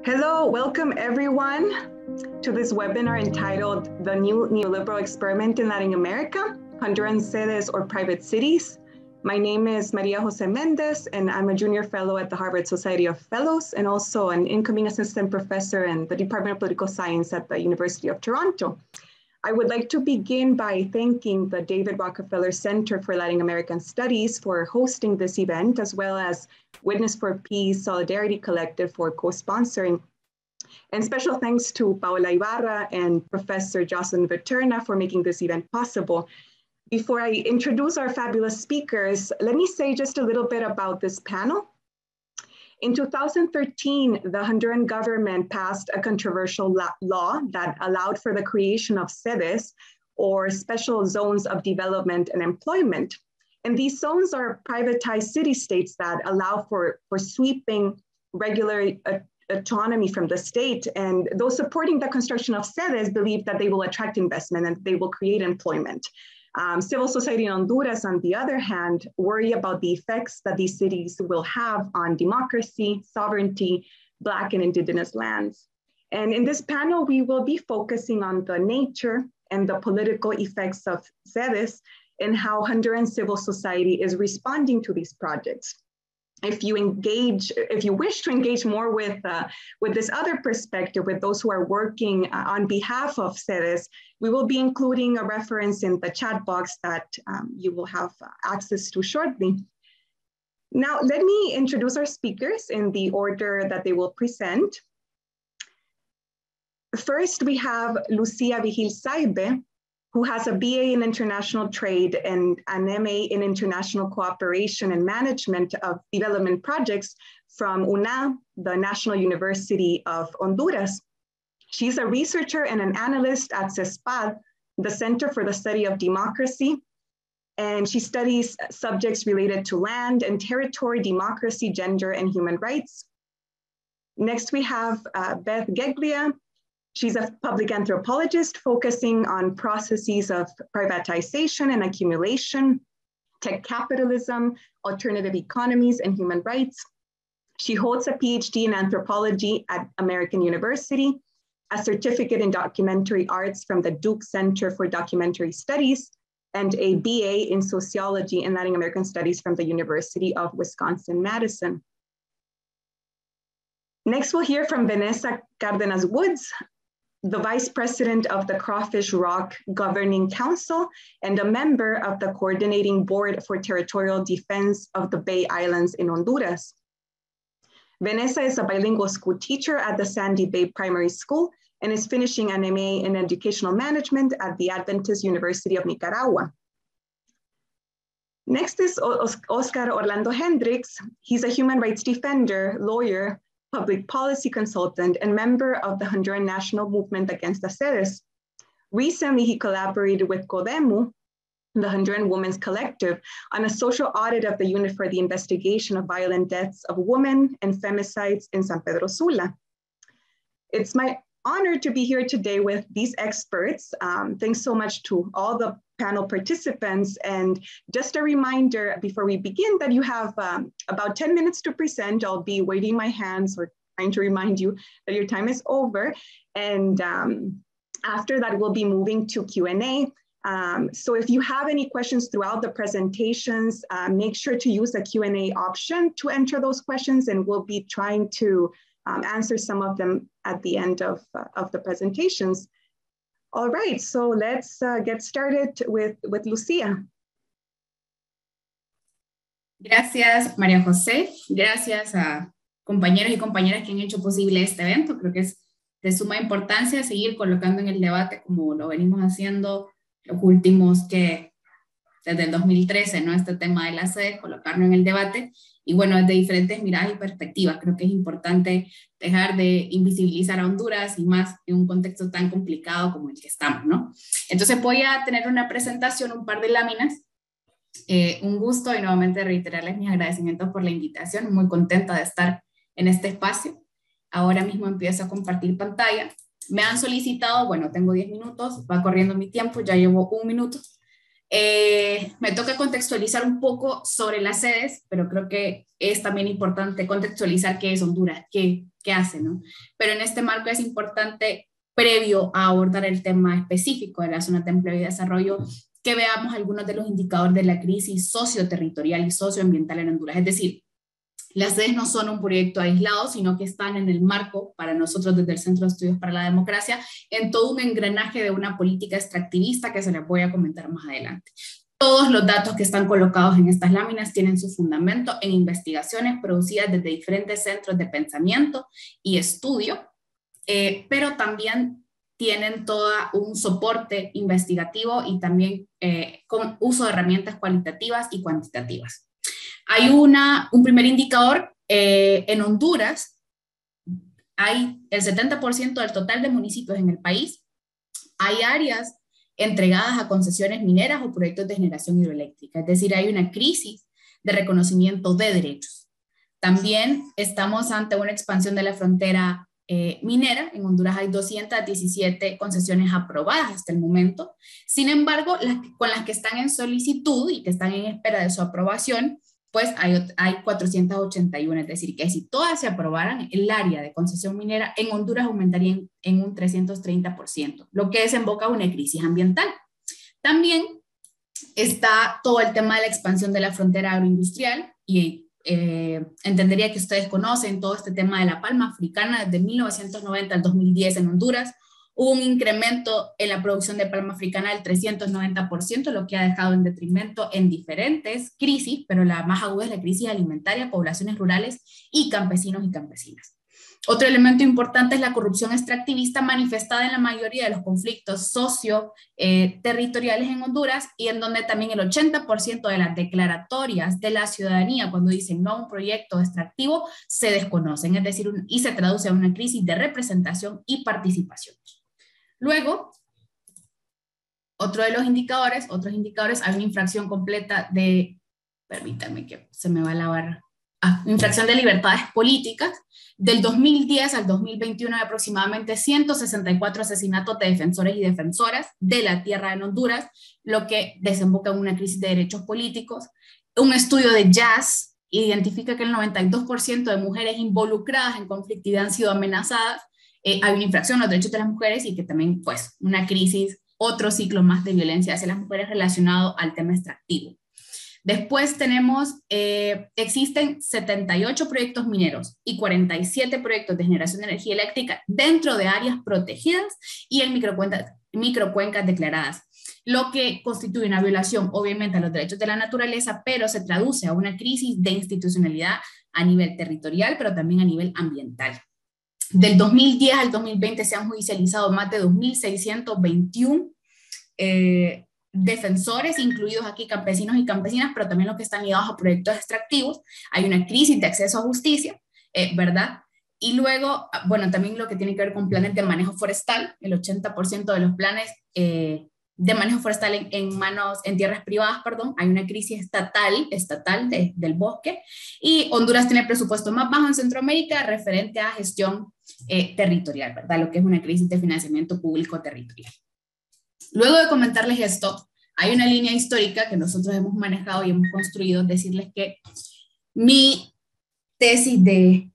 Hello, welcome everyone to this webinar entitled The New Neoliberal Experiment in Latin America, Honduran Sedes or Private Cities. My name is Maria Jose Mendez, and I'm a junior fellow at the Harvard Society of Fellows and also an incoming assistant professor in the Department of Political Science at the University of Toronto. I would like to begin by thanking the David Rockefeller Center for Latin American Studies for hosting this event, as well as Witness for Peace Solidarity Collective for co-sponsoring. And special thanks to Paola Ibarra and Professor Jocelyn Viterna for making this event possible. Before I introduce our fabulous speakers, let me say just a little bit about this panel. In 2013, the Honduran government passed a controversial law that allowed for the creation of sedes, or special zones of development and employment. And these zones are privatized city-states that allow for sweeping regular autonomy from the state. And those supporting the construction of sedes believe that they will attract investment and they will create employment. Civil society in Honduras, on the other hand, worry about the effects that these cities will have on democracy, sovereignty, Black and Indigenous lands. And in this panel, we will be focusing on the nature and the political effects of sedes and how Honduran civil society is responding to these projects. If you wish to engage more with this other perspective, with those who are working on behalf of sedes, we will be including a reference in the chat box that you will have access to shortly. Now, let me introduce our speakers in the order that they will present. First, we have Lucia Vigil Saibe, who has a BA in International Trade and an MA in International Cooperation and Management of Development Projects from UNA, the National University of Honduras. She's a researcher and an analyst at CESPAD, the Center for the Study of Democracy, and she studies subjects related to land and territory, democracy, gender, and human rights. Next, we have Beth Geglia. She's a public anthropologist focusing on processes of privatization and accumulation, tech capitalism, alternative economies, and human rights. She holds a PhD in anthropology at American University, a certificate in documentary arts from the Duke Center for Documentary Studies, and a BA in sociology and Latin American studies from the University of Wisconsin-Madison. Next, we'll hear from Vanessa Cardenas Woods, the Vice President of the Crawfish Rock Governing Council and a member of the Coordinating Board for Territorial Defense of the Bay Islands in Honduras. Vanessa is a bilingual school teacher at the Sandy Bay Primary School and is finishing an MA in Educational Management at the Adventist University of Nicaragua. Next is Oscar Orlando Hendricks. He's a human rights defender, lawyer, public policy consultant, and member of the Honduran National Movement Against the Sedes. Recently, he collaborated with CODEMU, the Honduran Women's Collective, on a social audit of the Unit for the Investigation of Violent Deaths of Women and Femicides in San Pedro Sula. It's my honor to be here today with these experts. Thanks so much to all the panel participants. And just a reminder before we begin that you have about 10 minutes to present. I'll be waving my hands or trying to remind you that your time is over. And after that, we'll be moving to Q&A. So if you have any questions throughout the presentations, make sure to use the Q&A option to enter those questions, and we'll be trying to answer some of them at the end of the presentations. All right, so let's get started with Lucia. Gracias, María José. Gracias a compañeros y compañeras que han hecho posible este evento. Creo que es de suma importancia seguir colocando en el debate, como lo venimos haciendo los últimos desde el 2013, ¿no? Este tema de la sede, colocarlo en el debate. Y bueno, desde diferentes miradas y perspectivas, creo que es importante dejar de invisibilizar a Honduras y más en un contexto tan complicado como el que estamos, ¿no? Entonces voy a tener una presentación, un par de láminas. Un gusto y nuevamente reiterarles mis agradecimientos por la invitación. Muy contenta de estar en este espacio. Ahora mismo empiezo a compartir pantalla. Me han solicitado, bueno, tengo 10 minutos, va corriendo mi tiempo, ya llevo 1 minuto. Me toca contextualizar un poco sobre las sedes, pero creo que es también importante contextualizar qué es Honduras, qué hace, ¿no? Pero en este marco es importante, previo a abordar el tema específico de la zona de empleo y desarrollo, que veamos algunos de los indicadores de la crisis socioterritorial y socioambiental en Honduras. Es decir, las sedes no son un proyecto aislado, sino que están en el marco, para nosotros desde el Centro de Estudios para la Democracia, en todo un engranaje de una política extractivista que se les voy a comentar más adelante. Todos los datos que están colocados en estas láminas tienen su fundamento en investigaciones producidas desde diferentes centros de pensamiento y estudio, pero también tienen todo un soporte investigativo y también con uso de herramientas cualitativas y cuantitativas. Hay un primer indicador. En Honduras hay el 70% del total de municipios en el país. Hay áreas entregadas a concesiones mineras o proyectos de generación hidroeléctrica, es decir, hay una crisis de reconocimiento de derechos. También estamos ante una expansión de la frontera minera. En Honduras hay 217 concesiones aprobadas hasta el momento. Sin embargo, con las que están en solicitud y que están en espera de su aprobación, pues hay 481, es decir, que si todas se aprobaran, el área de concesión minera en Honduras aumentaría en un 330%, lo que desemboca en una crisis ambiental. También está todo el tema de la expansión de la frontera agroindustrial y entendería que ustedes conocen todo este tema de la palma africana. Desde 1990 al 2010 en Honduras hubo un incremento en la producción de palma africana del 390%, lo que ha dejado en detrimento en diferentes crisis, pero la más aguda es la crisis alimentaria, poblaciones rurales y campesinos y campesinas. Otro elemento importante es la corrupción extractivista manifestada en la mayoría de los conflictos socio-territoriales en Honduras, y en donde también el 80% de las declaratorias de la ciudadanía cuando dicen no a un proyecto extractivo se desconocen, es decir, y se traduce a una crisis de representación y participación. Luego, otros indicadores, hay una infracción completa de, permítanme que se me va la barra, infracción de libertades políticas. Del 2010 al 2021 hay aproximadamente 164 asesinatos de defensores y defensoras de la tierra en Honduras, lo que desemboca en una crisis de derechos políticos. Un estudio de Jazz identifica que el 92% de mujeres involucradas en conflictividad han sido amenazadas. Hay una infracción a los derechos de las mujeres y que también, pues, una crisis, otro ciclo más de violencia hacia las mujeres relacionado al tema extractivo. Después tenemos, existen 78 proyectos mineros y 47 proyectos de generación de energía eléctrica dentro de áreas protegidas y en microcuencas declaradas, lo que constituye una violación, obviamente, a los derechos de la naturaleza, pero se traduce a una crisis de institucionalidad a nivel territorial, pero también a nivel ambiental. Del 2010 al 2020 se han judicializado más de 2.621 defensores, incluidos aquí campesinos y campesinas, pero también los que están ligados a proyectos extractivos. Hay una crisis de acceso a justicia, ¿verdad? Y luego, bueno, también lo que tiene que ver con planes de manejo forestal. El 80% de los planes de manejo forestal en tierras privadas, perdón, hay una crisis estatal del bosque, y Honduras tiene el presupuesto más bajo en Centroamérica referente a gestión territorial, ¿verdad? Lo que es una crisis de financiamiento público territorial. Luego de comentarles esto, hay una línea histórica que nosotros hemos manejado y hemos construido, decirles que mi tesis de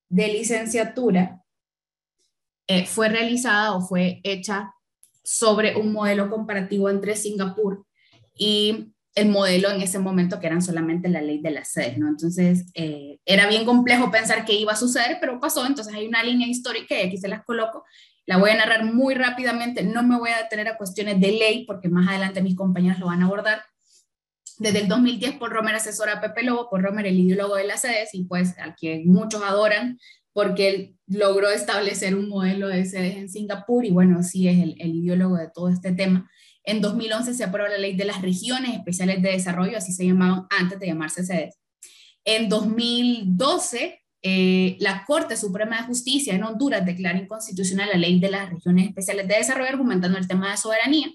licenciatura fue realizada o fue hecha sobre un modelo comparativo entre Singapur y el modelo en ese momento, que eran solamente la ley de las sedes, ¿no? Entonces, era bien complejo pensar qué iba a suceder, pero pasó. Entonces hay una línea histórica y aquí se las coloco. La voy a narrar muy rápidamente, no me voy a detener a cuestiones de ley, porque más adelante mis compañeros lo van a abordar. Desde el 2010, Paul Romer asesora a Pepe Lobo, Paul Romer el ideólogo de las sedes, y pues al que muchos adoran, porque él logró establecer un modelo de sedes en Singapur, y bueno, sí es el ideólogo de todo este tema. En 2011 se aprueba la ley de las regiones especiales de desarrollo, así se llamaban antes de llamarse sedes. En 2012, la Corte Suprema de Justicia en Honduras declara inconstitucional la ley de las regiones especiales de desarrollo, argumentando el tema de soberanía.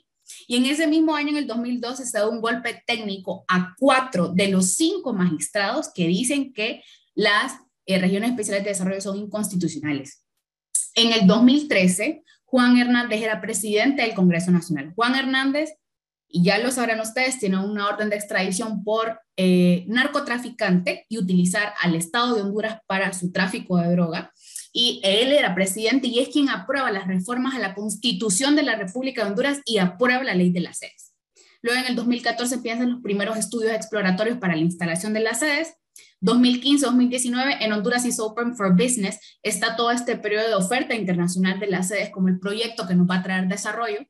Y en ese mismo año, en el 2012, se da un golpe técnico a 4 de los 5 magistrados que dicen que las regiones especiales de desarrollo son inconstitucionales. En el 2013, Juan Hernández era presidente del Congreso Nacional. Juan Hernández y ya lo sabrán ustedes, tiene una orden de extradición por narcotraficante y utilizar al Estado de Honduras para su tráfico de droga. Y él era presidente y es quien aprueba las reformas a la Constitución de la República de Honduras y aprueba la ley de las sedes. Luego en el 2014 empiezan los primeros estudios exploratorios para la instalación de las sedes. 2015-2019 en Honduras is Open for Business, está todo este periodo de oferta internacional de las sedes como el proyecto que nos va a traer desarrollo.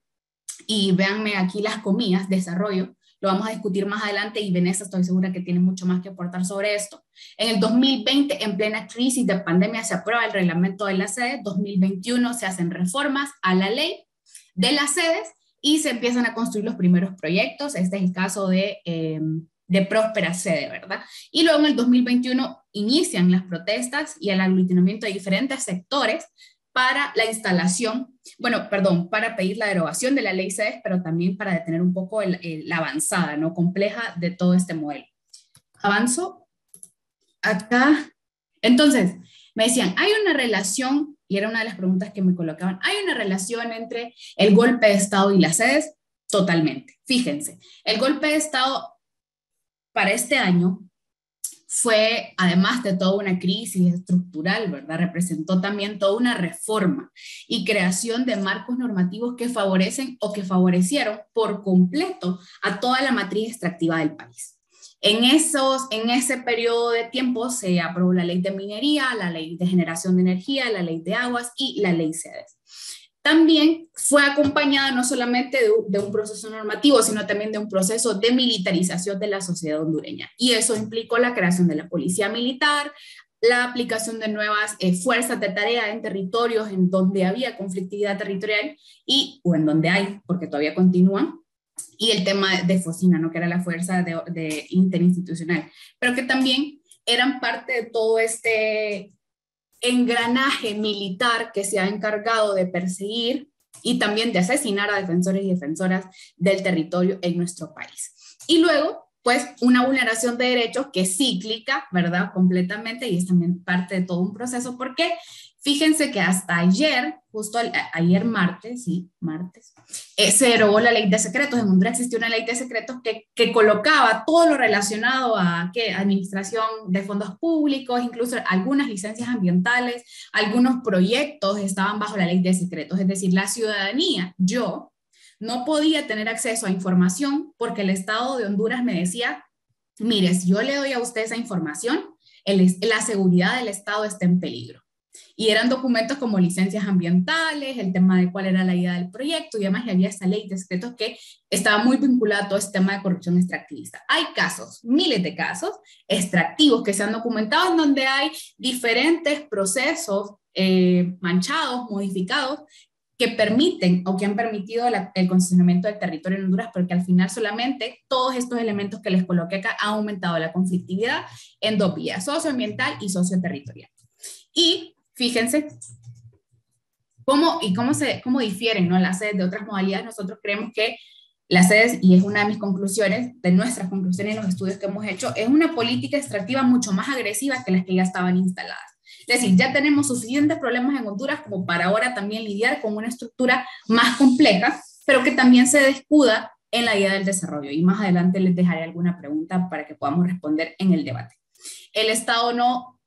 Y véanme aquí las comillas, desarrollo, lo vamos a discutir más adelante y Vanessa estoy segura que tiene mucho más que aportar sobre esto. En el 2020, en plena crisis de pandemia, se aprueba el reglamento de las sedes. 2021 se hacen reformas a la ley de las sedes y se empiezan a construir los primeros proyectos. Este es el caso de Próspera Sede, ¿verdad? Y luego en el 2021 inician las protestas y el aglutinamiento de diferentes sectores para la instalación, para pedir la derogación de la ley SEDES, pero también para detener un poco la avanzada, ¿no? Compleja de todo este modelo. Avanzo acá. Entonces, me decían, hay una relación, y era una de las preguntas que me colocaban, ¿hay una relación entre el golpe de Estado y las sedes? Totalmente. Fíjense, el golpe de Estado para este año fue, además de toda una crisis estructural, ¿verdad? Representó también toda una reforma y creación de marcos normativos que favorecen o que favorecieron por completo a toda la matriz extractiva del país. En ese periodo de tiempo se aprobó la ley de minería, la ley de generación de energía, la ley de aguas y la ley SEDES. También fue acompañada no solamente de un proceso normativo, sino también de un proceso de militarización de la sociedad hondureña. Y eso implicó la creación de la policía militar, la aplicación de nuevas fuerzas de tarea en territorios en donde había conflictividad territorial o en donde hay, porque todavía continúan, y el tema de FOSINA, ¿no? Que era la fuerza de interinstitucional, pero que también eran parte de todo este engranaje militar que se ha encargado de perseguir y también de asesinar a defensores y defensoras del territorio en nuestro país. Y luego, pues, una vulneración de derechos que es cíclica, ¿verdad? Completamente, y es también parte de todo un proceso, porque fíjense que hasta ayer, justo ayer martes, se derogó la ley de secretos. En Honduras existió una ley de secretos que colocaba todo lo relacionado a administración de fondos públicos, incluso algunas licencias ambientales, algunos proyectos estaban bajo la ley de secretos. Es decir, la ciudadanía, yo, no podía tener acceso a información porque el Estado de Honduras me decía, mire, si yo le doy a usted esa información, la seguridad del Estado está en peligro. Y eran documentos como licencias ambientales, el tema de cuál era la idea del proyecto y además había esa ley de secretos que estaba muy vinculada a todo este tema de corrupción extractivista. Hay casos, miles de casos extractivos que se han documentado en donde hay diferentes procesos manchados, modificados, que permiten o que han permitido el concesionamiento del territorio en Honduras, porque al final solamente todos estos elementos que les coloqué acá han aumentado la conflictividad en dos vías, socioambiental y socioterritorial. Y fíjense cómo difieren, ¿no? Las sedes de otras modalidades. Nosotros creemos que las sedes, y es una de mis conclusiones, de nuestras conclusiones en los estudios que hemos hecho, es una política extractiva mucho más agresiva que las que ya estaban instaladas. Es decir, ya tenemos suficientes problemas en Honduras como para ahora también lidiar con una estructura más compleja, pero que también se descuida en la idea del desarrollo. Y más adelante les dejaré alguna pregunta para que podamos responder en el debate. El Estado no,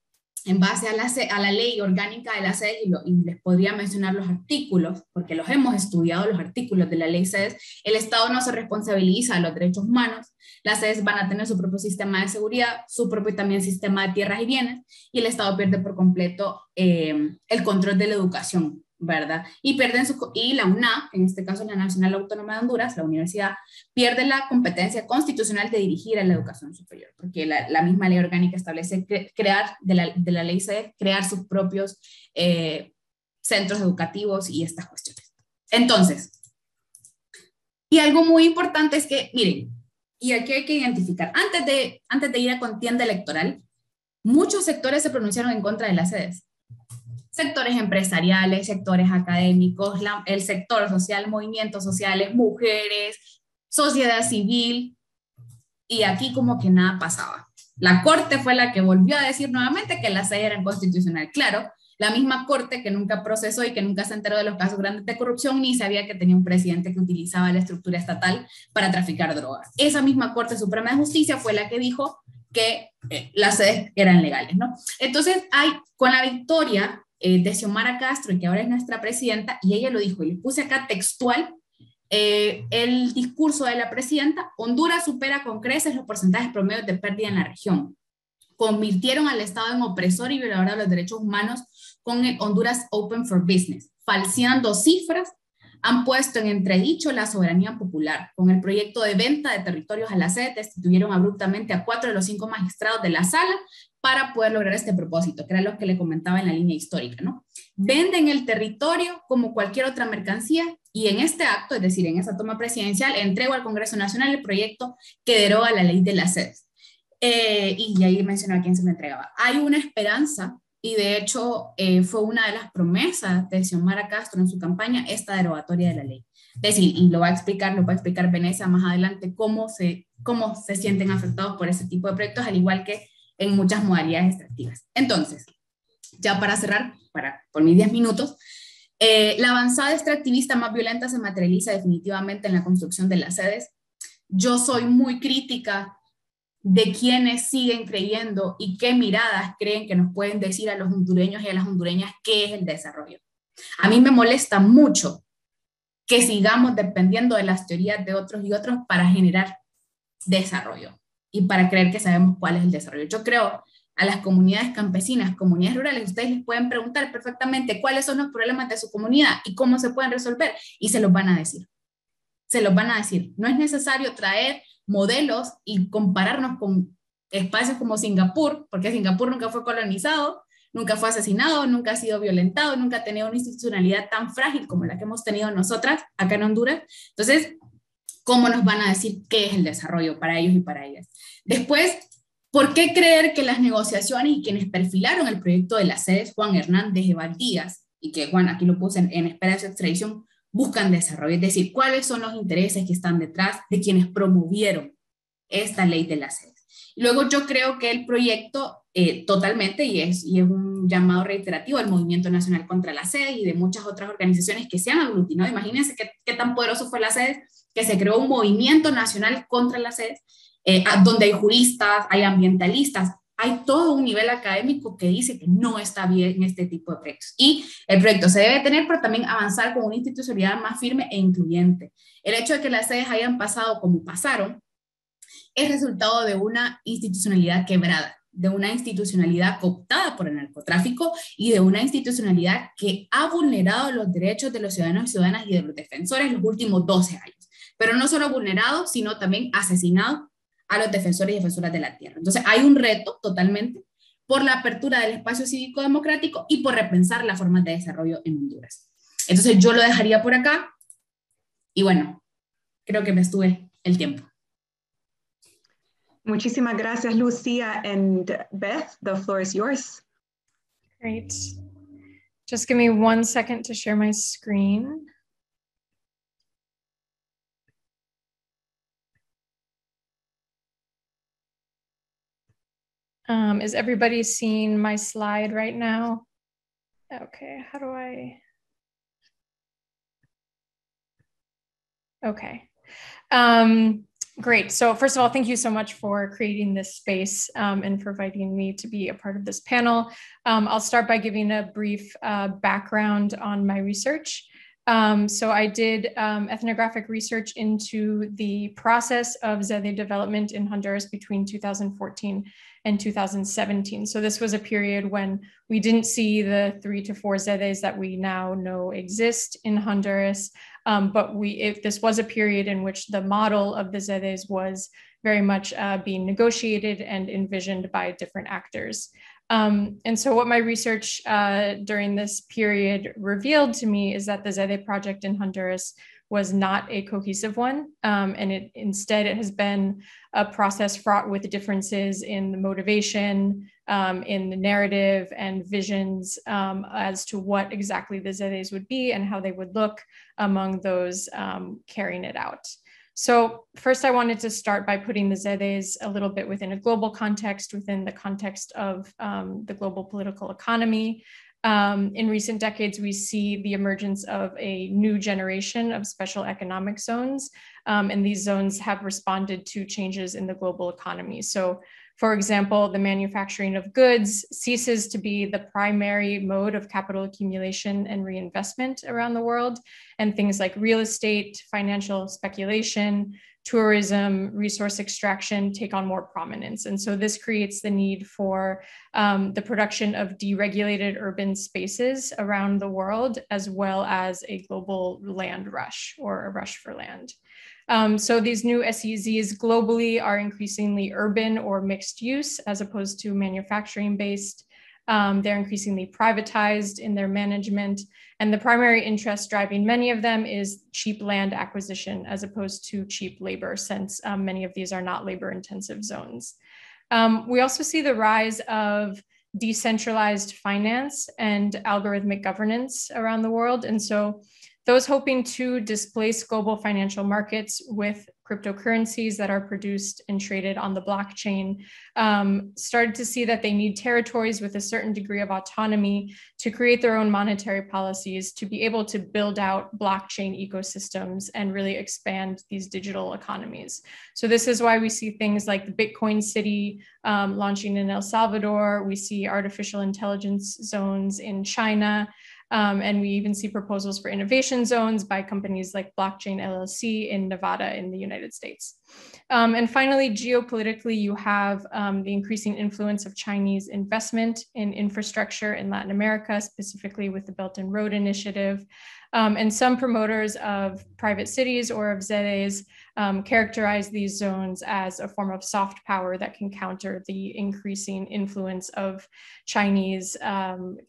en base a la ley orgánica de la SEDES, y les podría mencionar los artículos, porque los hemos estudiado, los artículos de la ley SEDES, el Estado no se responsabiliza de los derechos humanos, las SEDES van a tener su propio sistema de seguridad, su propio también sistema de tierras y bienes, y el Estado pierde por completo el control de la educación, ¿verdad? Y la UNA, en este caso la Nacional Autónoma de Honduras, la universidad, pierde la competencia constitucional de dirigir a la educación superior, porque la misma ley orgánica establece crear, de la ley SEDES, crear sus propios centros educativos y estas cuestiones. Entonces, y algo muy importante es que, miren, y aquí hay que identificar, antes de ir a contienda electoral, muchos sectores se pronunciaron en contra de las SEDES. Sectores empresariales, sectores académicos, el sector social, movimientos sociales, mujeres, sociedad civil, y aquí como que nada pasaba. La Corte fue la que volvió a decir nuevamente que la SEDES era constitucional. Claro, La misma corte que nunca procesó y que nunca se enteró de los casos grandes de corrupción, ni sabía que tenía un presidente que utilizaba la estructura estatal para traficar drogas. Esa misma Corte Suprema de Justicia fue la que dijo que las sedes eran legales, ¿no? Entonces, con la victoria de Xiomara Castro, que ahora es nuestra presidenta, y ella lo dijo, y le puse acá textual, el discurso de la presidenta: Honduras supera con creces los porcentajes promedios de pérdida en la región. Convirtieron al Estado en opresor y violador de los derechos humanos con el Honduras Open for Business, falseando cifras, han puesto en entredicho la soberanía popular. Con el proyecto de venta de territorios a la sede, destituyeron abruptamente a 4 de los 5 magistrados de la sala para poder lograr este propósito, que era lo que le comentaba en la línea histórica, ¿no? Venden el territorio como cualquier otra mercancía, y en este acto, es decir, en esa toma presidencial, entrego al Congreso Nacional el proyecto que deroga la ley de las sedes. Y ahí mencionó a quién se me entregaba. Hay una esperanza, y de hecho fue una de las promesas de Xiomara Castro en su campaña, esta derogatoria de la ley. Es decir, y lo va a explicar Vanessa más adelante, cómo se sienten afectados por ese tipo de proyectos, al igual que en muchas modalidades extractivas. Entonces, ya para cerrar, por mis 10 minutos, la avanzada extractivista más violenta se materializa definitivamente en la construcción de las sedes. Yo soy muy crítica de quienes siguen creyendo y qué miradas creen que nos pueden decir a los hondureños y a las hondureñas qué es el desarrollo. A mí me molesta mucho que sigamos dependiendo de las teorías de otros y otros para generar desarrollo y para creer que sabemos cuál es el desarrollo. Yo creo a las comunidades campesinas, comunidades rurales, ustedes les pueden preguntar perfectamente cuáles son los problemas de su comunidad y cómo se pueden resolver, y se los van a decir. Se los van a decir. No es necesario traer modelos y compararnos con espacios como Singapur, porque Singapur nunca fue colonizado, nunca fue asesinado, nunca ha sido violentado, nunca ha tenido una institucionalidad tan frágil como la que hemos tenido nosotras acá en Honduras. Entonces, ¿cómo nos van a decir qué es el desarrollo para ellos y para ellas? Después, ¿por qué creer que las negociaciones y quienes perfilaron el proyecto de las sedes, Juan Hernández, Eval Díaz, y que Juan aquí lo puse en espera de su extradición, buscan desarrollo? Es decir, ¿cuáles son los intereses que están detrás de quienes promovieron esta ley de las sedes? Luego, yo creo que el proyecto totalmente, y es un llamado reiterativo al Movimiento Nacional contra las Sedes y de muchas otras organizaciones que se han aglutinado. Imagínense qué tan poderoso fue las sedes, que se creó un movimiento nacional contra las sedes, donde hay juristas, hay ambientalistas, hay todo un nivel académico que dice que no está bien este tipo de proyectos. Y el proyecto se debe tener, pero también avanzar con una institucionalidad más firme e incluyente. El hecho de que las sedes hayan pasado como pasaron es resultado de una institucionalidad quebrada, de una institucionalidad cooptada por el narcotráfico y de una institucionalidad que ha vulnerado los derechos de los ciudadanos y ciudadanas y de los defensores los últimos 12 años. Pero no solo vulnerado, sino también asesinado a los defensores y defensoras de la tierra. Entonces hay un reto totalmente por la apertura del espacio cívico democrático y por repensar las formas de desarrollo en Honduras. Entonces yo lo dejaría por acá y bueno, creo que me estuve el tiempo. Muchísimas gracias, Lucia. And Beth, the floor is yours. Great. Just give me 1 second to share my screen. Is everybody seeing my slide right now? Okay, how do I? Okay. Great. So first of all, thank you so much for creating this space and for inviting me to be a part of this panel. I'll start by giving a brief background on my research. So I did ethnographic research into the process of Zede development in Honduras between 2014 and 2017. So this was a period when we didn't see the 3 to 4 Zedes that we now know exist in Honduras. But this was a period in which the model of the Zedes was very much being negotiated and envisioned by different actors. And so what my research during this period revealed to me is that the Zede project in Honduras was not a cohesive one. And instead it has been a process fraught with differences in the motivation, in the narrative and visions as to what exactly the Zedes would be and how they would look among those carrying it out. So first I wanted to start by putting the Zedes a little bit within a global context, within the context of the global political economy. In recent decades, we see the emergence of a new generation of special economic zones, and these zones have responded to changes in the global economy. So, for example, the manufacturing of goods ceases to be the primary mode of capital accumulation and reinvestment around the world, and things like real estate, financial speculation, tourism, resource extraction take on more prominence. And so this creates the need for the production of deregulated urban spaces around the world, as well as a global land rush or a rush for land. So these new SEZs globally are increasingly urban or mixed use as opposed to manufacturing based. They're increasingly privatized in their management. And the primary interest driving many of them is cheap land acquisition as opposed to cheap labor, since many of these are not labor intensive zones. We also see the rise of decentralized finance and algorithmic governance around the world. And so those hoping to displace global financial markets with cryptocurrencies that are produced and traded on the blockchain started to see that they need territories with a certain degree of autonomy to create their own monetary policies, to be able to build out blockchain ecosystems and really expand these digital economies. So this is why we see things like the Bitcoin City launching in El Salvador. We see artificial intelligence zones in China. And we even see proposals for innovation zones by companies like Blockchain LLC in Nevada in the United States. And finally, geopolitically, you have the increasing influence of Chinese investment in infrastructure in Latin America, specifically with the Belt and Road Initiative. And some promoters of private cities or of ZEDEs characterize these zones as a form of soft power that can counter the increasing influence of Chinese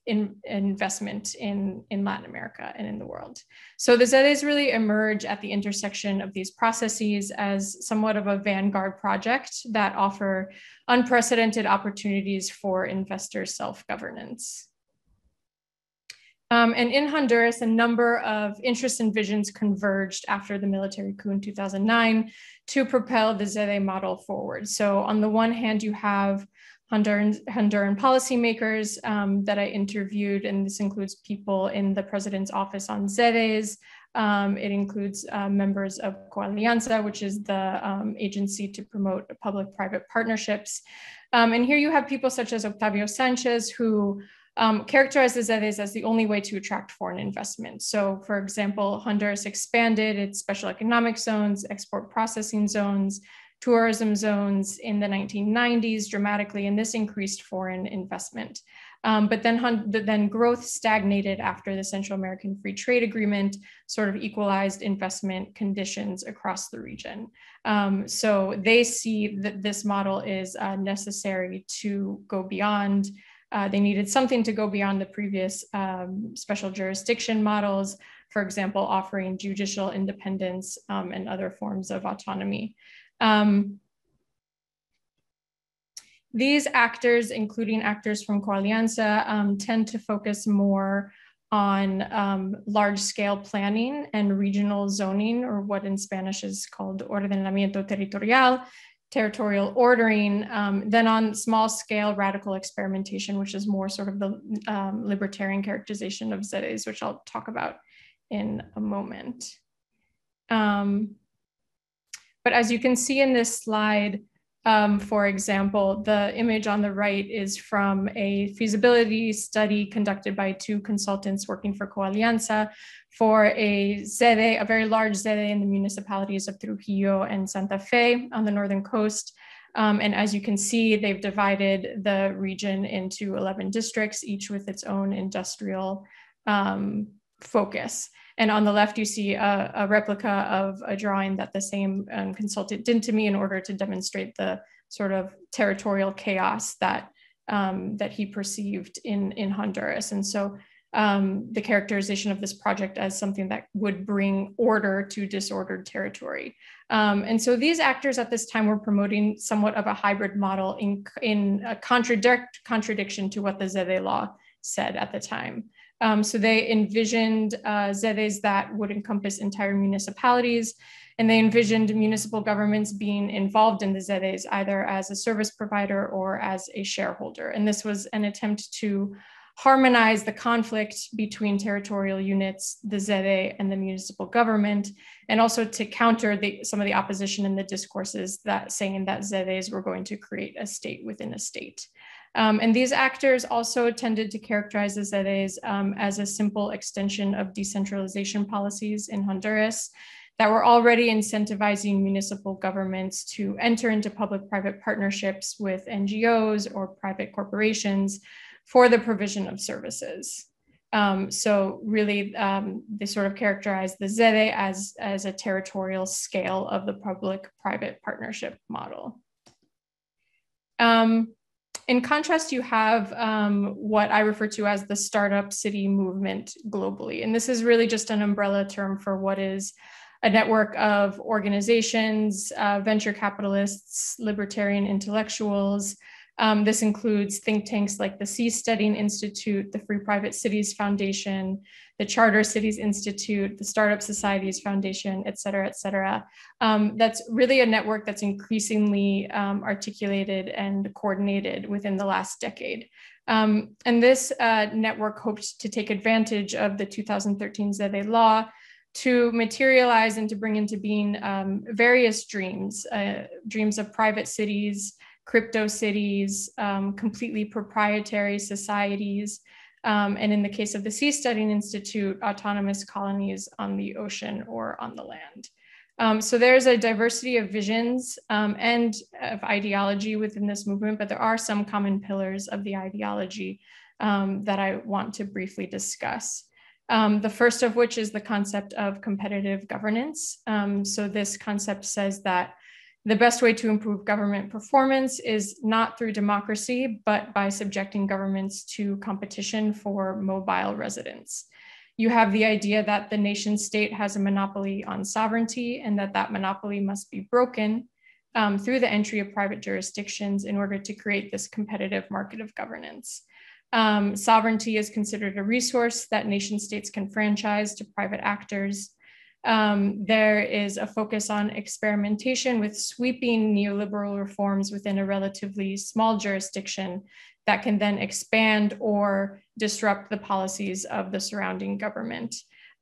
investment in Latin America and in the world. So the ZEDEs really emerge at the intersection of these processes as somewhat of a vanguard project that offer unprecedented opportunities for investor self-governance. And in Honduras, a number of interests and visions converged after the military coup in 2009 to propel the ZEDE model forward. So on the one hand, you have Honduran policymakers that I interviewed, and this includes people in the president's office on ZEDEs. It includes members of Coalianza, which is the agency to promote public-private partnerships. And here you have people such as Octavio Sanchez, who characterize the ZEDEs as the only way to attract foreign investment. So for example, Honduras expanded its special economic zones, export processing zones, tourism zones in the 1990s dramatically, and this increased foreign investment. But then growth stagnated after the Central American Free Trade Agreement sort of equalized investment conditions across the region. So they see that this model is necessary to go beyond. They needed something to go beyond the previous special jurisdiction models, for example, offering judicial independence and other forms of autonomy. These actors, including actors from Coalianza, tend to focus more on large-scale planning and regional zoning, or what in Spanish is called ordenamiento territorial, territorial ordering, than on small-scale radical experimentation, which is more sort of the libertarian characterization of ZEDEs, which I'll talk about in a moment. But as you can see in this slide, for example, the image on the right is from a feasibility study conducted by two consultants working for Coalianza for a ZEDE, a very large ZEDE in the municipalities of Trujillo and Santa Fe on the northern coast. And as you can see, they've divided the region into 11 districts, each with its own industrial focus. And on the left, you see a replica of a drawing that the same consultant did to me in order to demonstrate the sort of territorial chaos that, that he perceived in Honduras. And so the characterization of this project as something that would bring order to disordered territory. And so these actors at this time were promoting somewhat of a hybrid model in a contradiction to what the ZEDE law said at the time. So they envisioned ZEDEs that would encompass entire municipalities, and they envisioned municipal governments being involved in the ZEDEs either as a service provider or as a shareholder. And this was an attempt to harmonize the conflict between territorial units, the ZEDE and the municipal government, and also to counter some of the opposition in the discourses that saying that ZEDEs were going to create a state within a state. And these actors also tended to characterize the ZEDEs as a simple extension of decentralization policies in Honduras that were already incentivizing municipal governments to enter into public-private partnerships with NGOs or private corporations for the provision of services. So really, they sort of characterize the ZEDE as a territorial scale of the public-private partnership model. In contrast, you have what I refer to as the startup city movement globally. And this is really just an umbrella term for what is a network of organizations, venture capitalists, libertarian intellectuals. This includes think tanks like the Seasteading Institute, the Free Private Cities Foundation, the Charter Cities Institute, the Startup Societies Foundation, et cetera, et cetera. That's really a network that's increasingly articulated and coordinated within the last decade. And this network hopes to take advantage of the 2013 ZEDE law to materialize and to bring into being various dreams, dreams of private cities, crypto cities, completely proprietary societies, and in the case of the Seasteading Institute, autonomous colonies on the ocean or on the land. So there's a diversity of visions and of ideology within this movement, but there are some common pillars of the ideology that I want to briefly discuss. The first of which is the concept of competitive governance. So this concept says that the best way to improve government performance is not through democracy, but by subjecting governments to competition for mobile residents. You have the idea that the nation state has a monopoly on sovereignty and that monopoly must be broken through the entry of private jurisdictions in order to create this competitive market of governance. Sovereignty is considered a resource that nation states can franchise to private actors. There is a focus on experimentation with sweeping neoliberal reforms within a relatively small jurisdiction that can then expand or disrupt the policies of the surrounding government.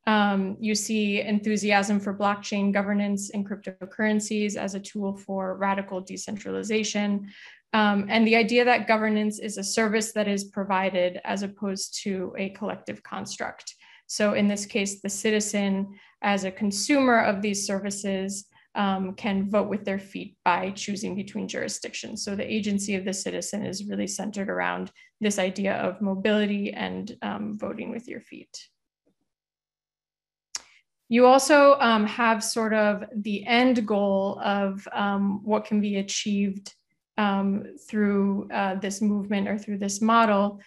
You see enthusiasm for blockchain governance and cryptocurrencies as a tool for radical decentralization. And the idea that governance is a service that is provided as opposed to a collective construct. So in this case, the citizen as a consumer of these services can vote with their feet by choosing between jurisdictions. So the agency of the citizen is really centered around this idea of mobility and voting with your feet. You also have sort of the end goal of what can be achieved through this movement or through this model,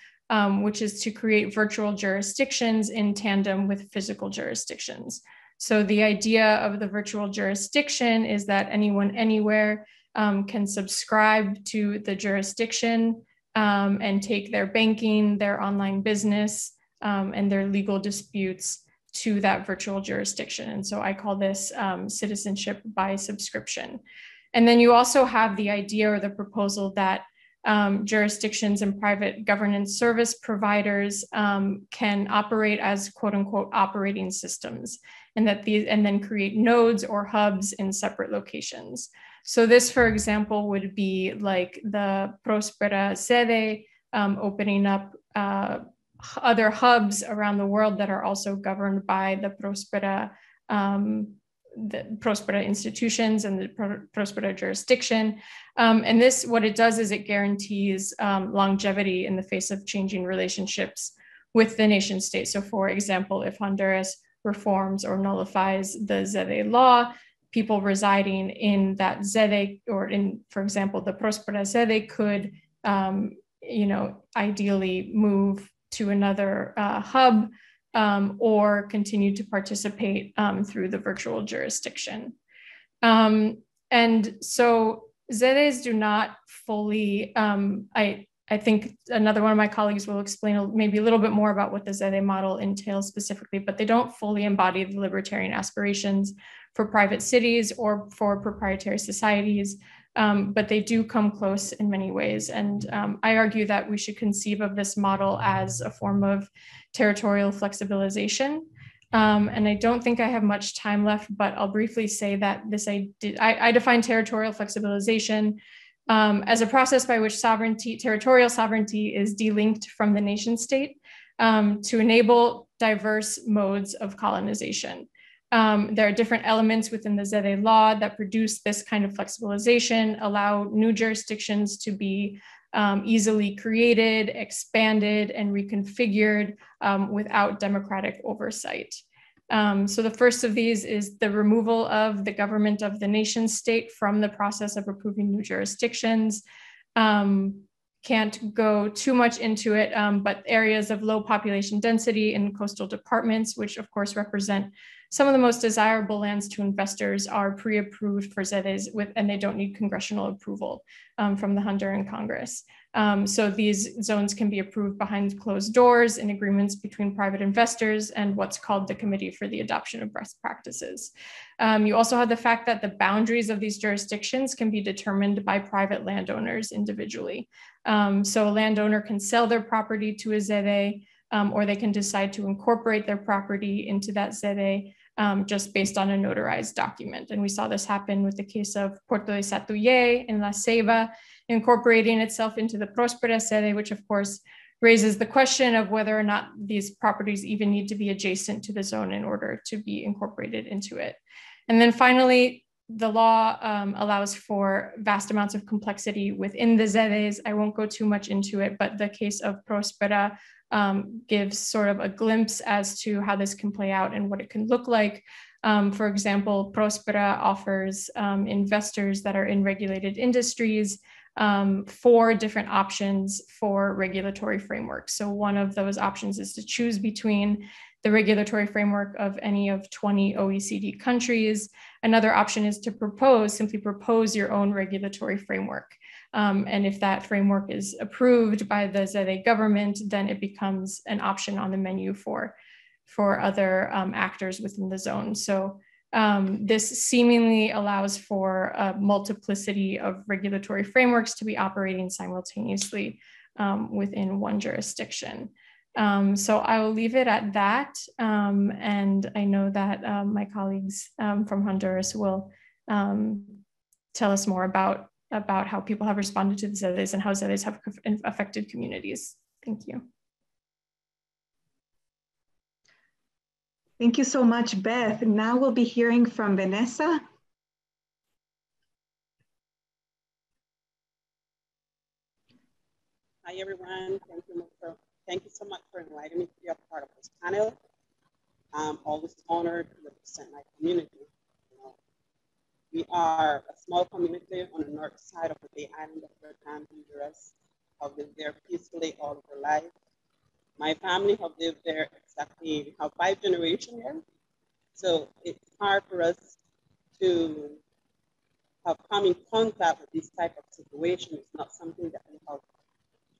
which is to create virtual jurisdictions in tandem with physical jurisdictions. So the idea of the virtual jurisdiction is that anyone anywhere can subscribe to the jurisdiction and take their banking, their online business, and their legal disputes to that virtual jurisdiction. And so I call this citizenship by subscription. And then you also have the idea or the proposal that jurisdictions and private governance service providers can operate as quote unquote operating systems, and that and then create nodes or hubs in separate locations. So this, for example, would be like the Prospera ZEDE opening up other hubs around the world that are also governed by the Prospera institutions and the Prospera jurisdiction. And this, what it does is it guarantees longevity in the face of changing relationships with the nation state. So for example, if Honduras reforms or nullifies the ZEDE law, people residing in that ZEDE or in, for example, the Prospera ZEDE could, ideally move to another hub or continue to participate through the virtual jurisdiction. And so ZEDEs do not fully, I think another one of my colleagues will explain maybe a little bit more about what the ZEDE model entails specifically, but they don't fully embody the libertarian aspirations for private cities or for proprietary societies. but they do come close in many ways. And I argue that we should conceive of this model as a form of territorial flexibilization. And I don't think I have much time left, but I'll briefly say that I define territorial flexibilization as a process by which territorial sovereignty is delinked from the nation state to enable diverse modes of colonization. There are different elements within the Zede law that produce this kind of flexibilization, allow new jurisdictions to be easily created, expanded, and reconfigured without democratic oversight. So the first of these is the removal of the government of the nation state from the process of approving new jurisdictions. Can't go too much into it, but areas of low population density in coastal departments, which of course represent some of the most desirable lands to investors, are pre-approved for ZEDEs and they don't need congressional approval from the Honduran Congress. So these zones can be approved behind closed doors in agreements between private investors and what's called the Committee for the Adoption of Best Practices. You also have the fact that the boundaries of these jurisdictions can be determined by private landowners individually. So a landowner can sell their property to a ZEDE, or they can decide to incorporate their property into that ZEDE just based on a notarized document. And we saw this happen with the case of Puerto de Satuye in La Ceiba, incorporating itself into the Prospera ZEDE, which of course raises the question of whether or not these properties even need to be adjacent to the zone in order to be incorporated into it. And then finally, the law allows for vast amounts of complexity within the ZEDEs. I won't go too much into it, but the case of Prospera gives sort of a glimpse as to how this can play out and what it can look like. For example, Prospera offers investors that are in regulated industries 4 different options for regulatory frameworks. So one of those options is to choose between the regulatory framework of any of 20 OECD countries. Another option is to simply propose your own regulatory framework. And if that framework is approved by the ZEDE government, then it becomes an option on the menu for other actors within the zone. So this seemingly allows for a multiplicity of regulatory frameworks to be operating simultaneously within one jurisdiction. So I will leave it at that. And I know that my colleagues from Honduras will tell us more about how people have responded to the ZEDEs and how ZEDEs have affected communities. Thank you. Thank you so much, Beth. Now we'll be hearing from Vanessa. Hi, everyone. Thank you so much for inviting me to be a part of this panel. I'm always honored to represent my community. We are a small community on the north side of the Bay Island of Bertan, Honduras. I've lived there peacefully all of our life. My family have lived there exactly, we have 5 generations there. So it's hard for us to have come in contact with this type of situation. It's not something that we have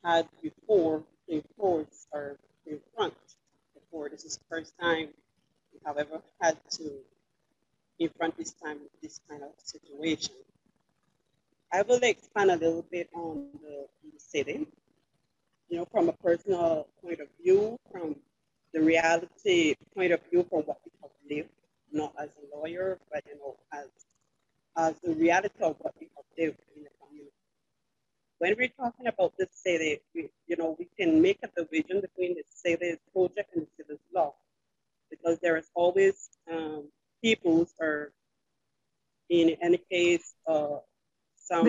had before to enforce or to confront before. This is the first time we have ever had to confront this kind of situation. I will expand a little bit on the city. From a personal point of view, from the reality point of view from what we have lived, not as a lawyer, but as the reality of what we have lived in the community. When we're talking about the city, we can make a division between the city project and the city law, because there is always peoples, or in any case, some.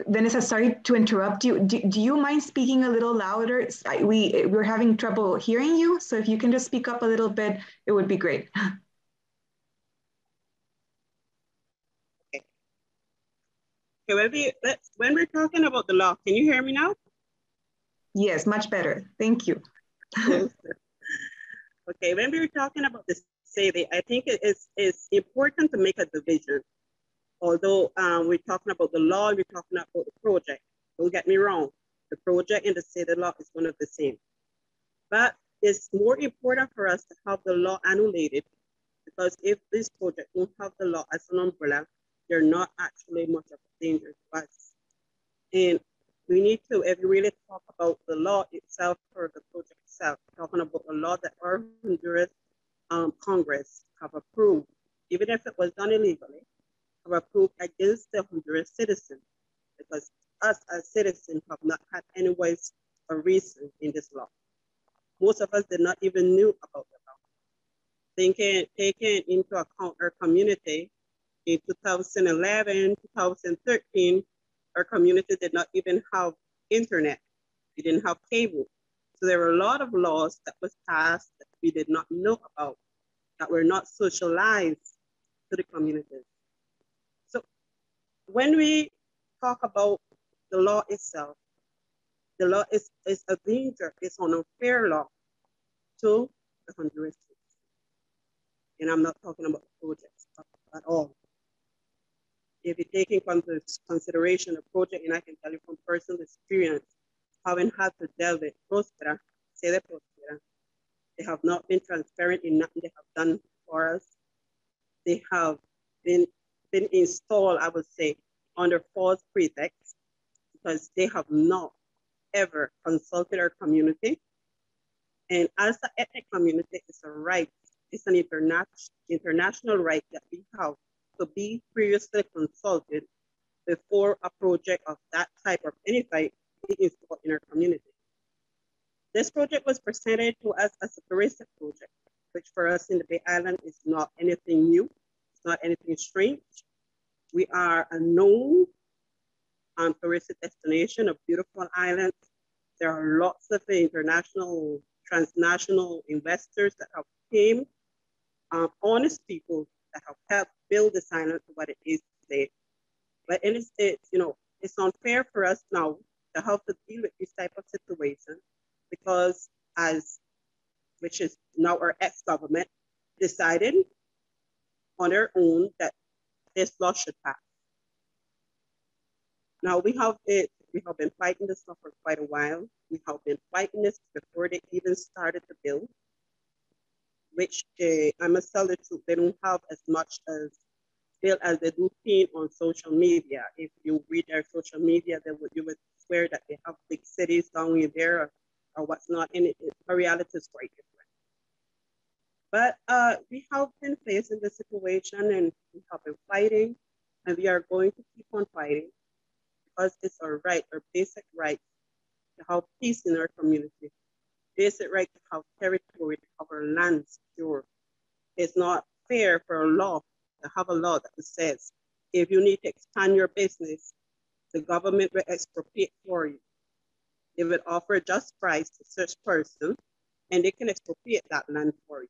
Vanessa, sorry to interrupt you. Do you mind speaking a little louder? We're having trouble hearing you, so if you can just speak up a little bit, it would be great. Okay. When we're talking about the law, can you hear me now? Yes, much better. Thank you. Okay, when we're talking about the city, I think it's important to make a division. Although we're talking about the law, we're talking about the project. Don't get me wrong. The project and the city law is one of the same. But it's more important for us to have the law annullated, because if this project don't have the law as an umbrella, they're not actually much of a danger to us. And we need to, if you really talk about the law itself or the project itself, talking about the law that our Honduras Congress have approved, even if it was done illegally, have approved against the Honduras citizen, because us as citizens have not had any voice or reason in this law. Most of us did not even knew about the law. Taking into account our community, in 2011, 2013, our community did not even have internet. We didn't have cable. So there were a lot of laws that was passed that we did not know about, that were not socialized to the communities. So when we talk about the law itself, the law is a danger, it's an unfair law to the Honduras. And I'm not talking about projects at all. If you take into consideration a project, and I can tell you from personal experience, having had to deal with Prospera, Sede Prospera, they have not been transparent in nothing they have done for us. They have been installed, I would say, under false pretext, because they have not ever consulted our community. And as an ethnic community, it's a right, it's an international right that we have to be previously consulted before a project of that type or any type is installed in our community. This project was presented to us as a touristic project, which for us in the Bay Island is not anything new, it's not anything strange. We are a known touristic destination, a beautiful island. There are lots of international, transnational investors that have came, honest people that have helped build this island to what it is today. But it's unfair for us now to have to deal with this type of situation, because which is now our ex-government, decided on their own that this law should pass. Now we have been fighting this law for quite a while. We have been fighting this before they even started the bill, which I must tell the truth, they don't have as much as bill as they do seen on social media. If you read their social media, you would swear that they have big cities down in there or what's not in it. The reality is quite different. But we have been facing the situation, and we have been fighting, and we are going to keep on fighting, because it's our right, our basic right to have peace in our community, basic right to have territory, to have our land secure. It's not fair for a law to have a law that says if you need to expand your business, the government will expropriate for you. They will offer a just price to such person, and they can expropriate that land for you.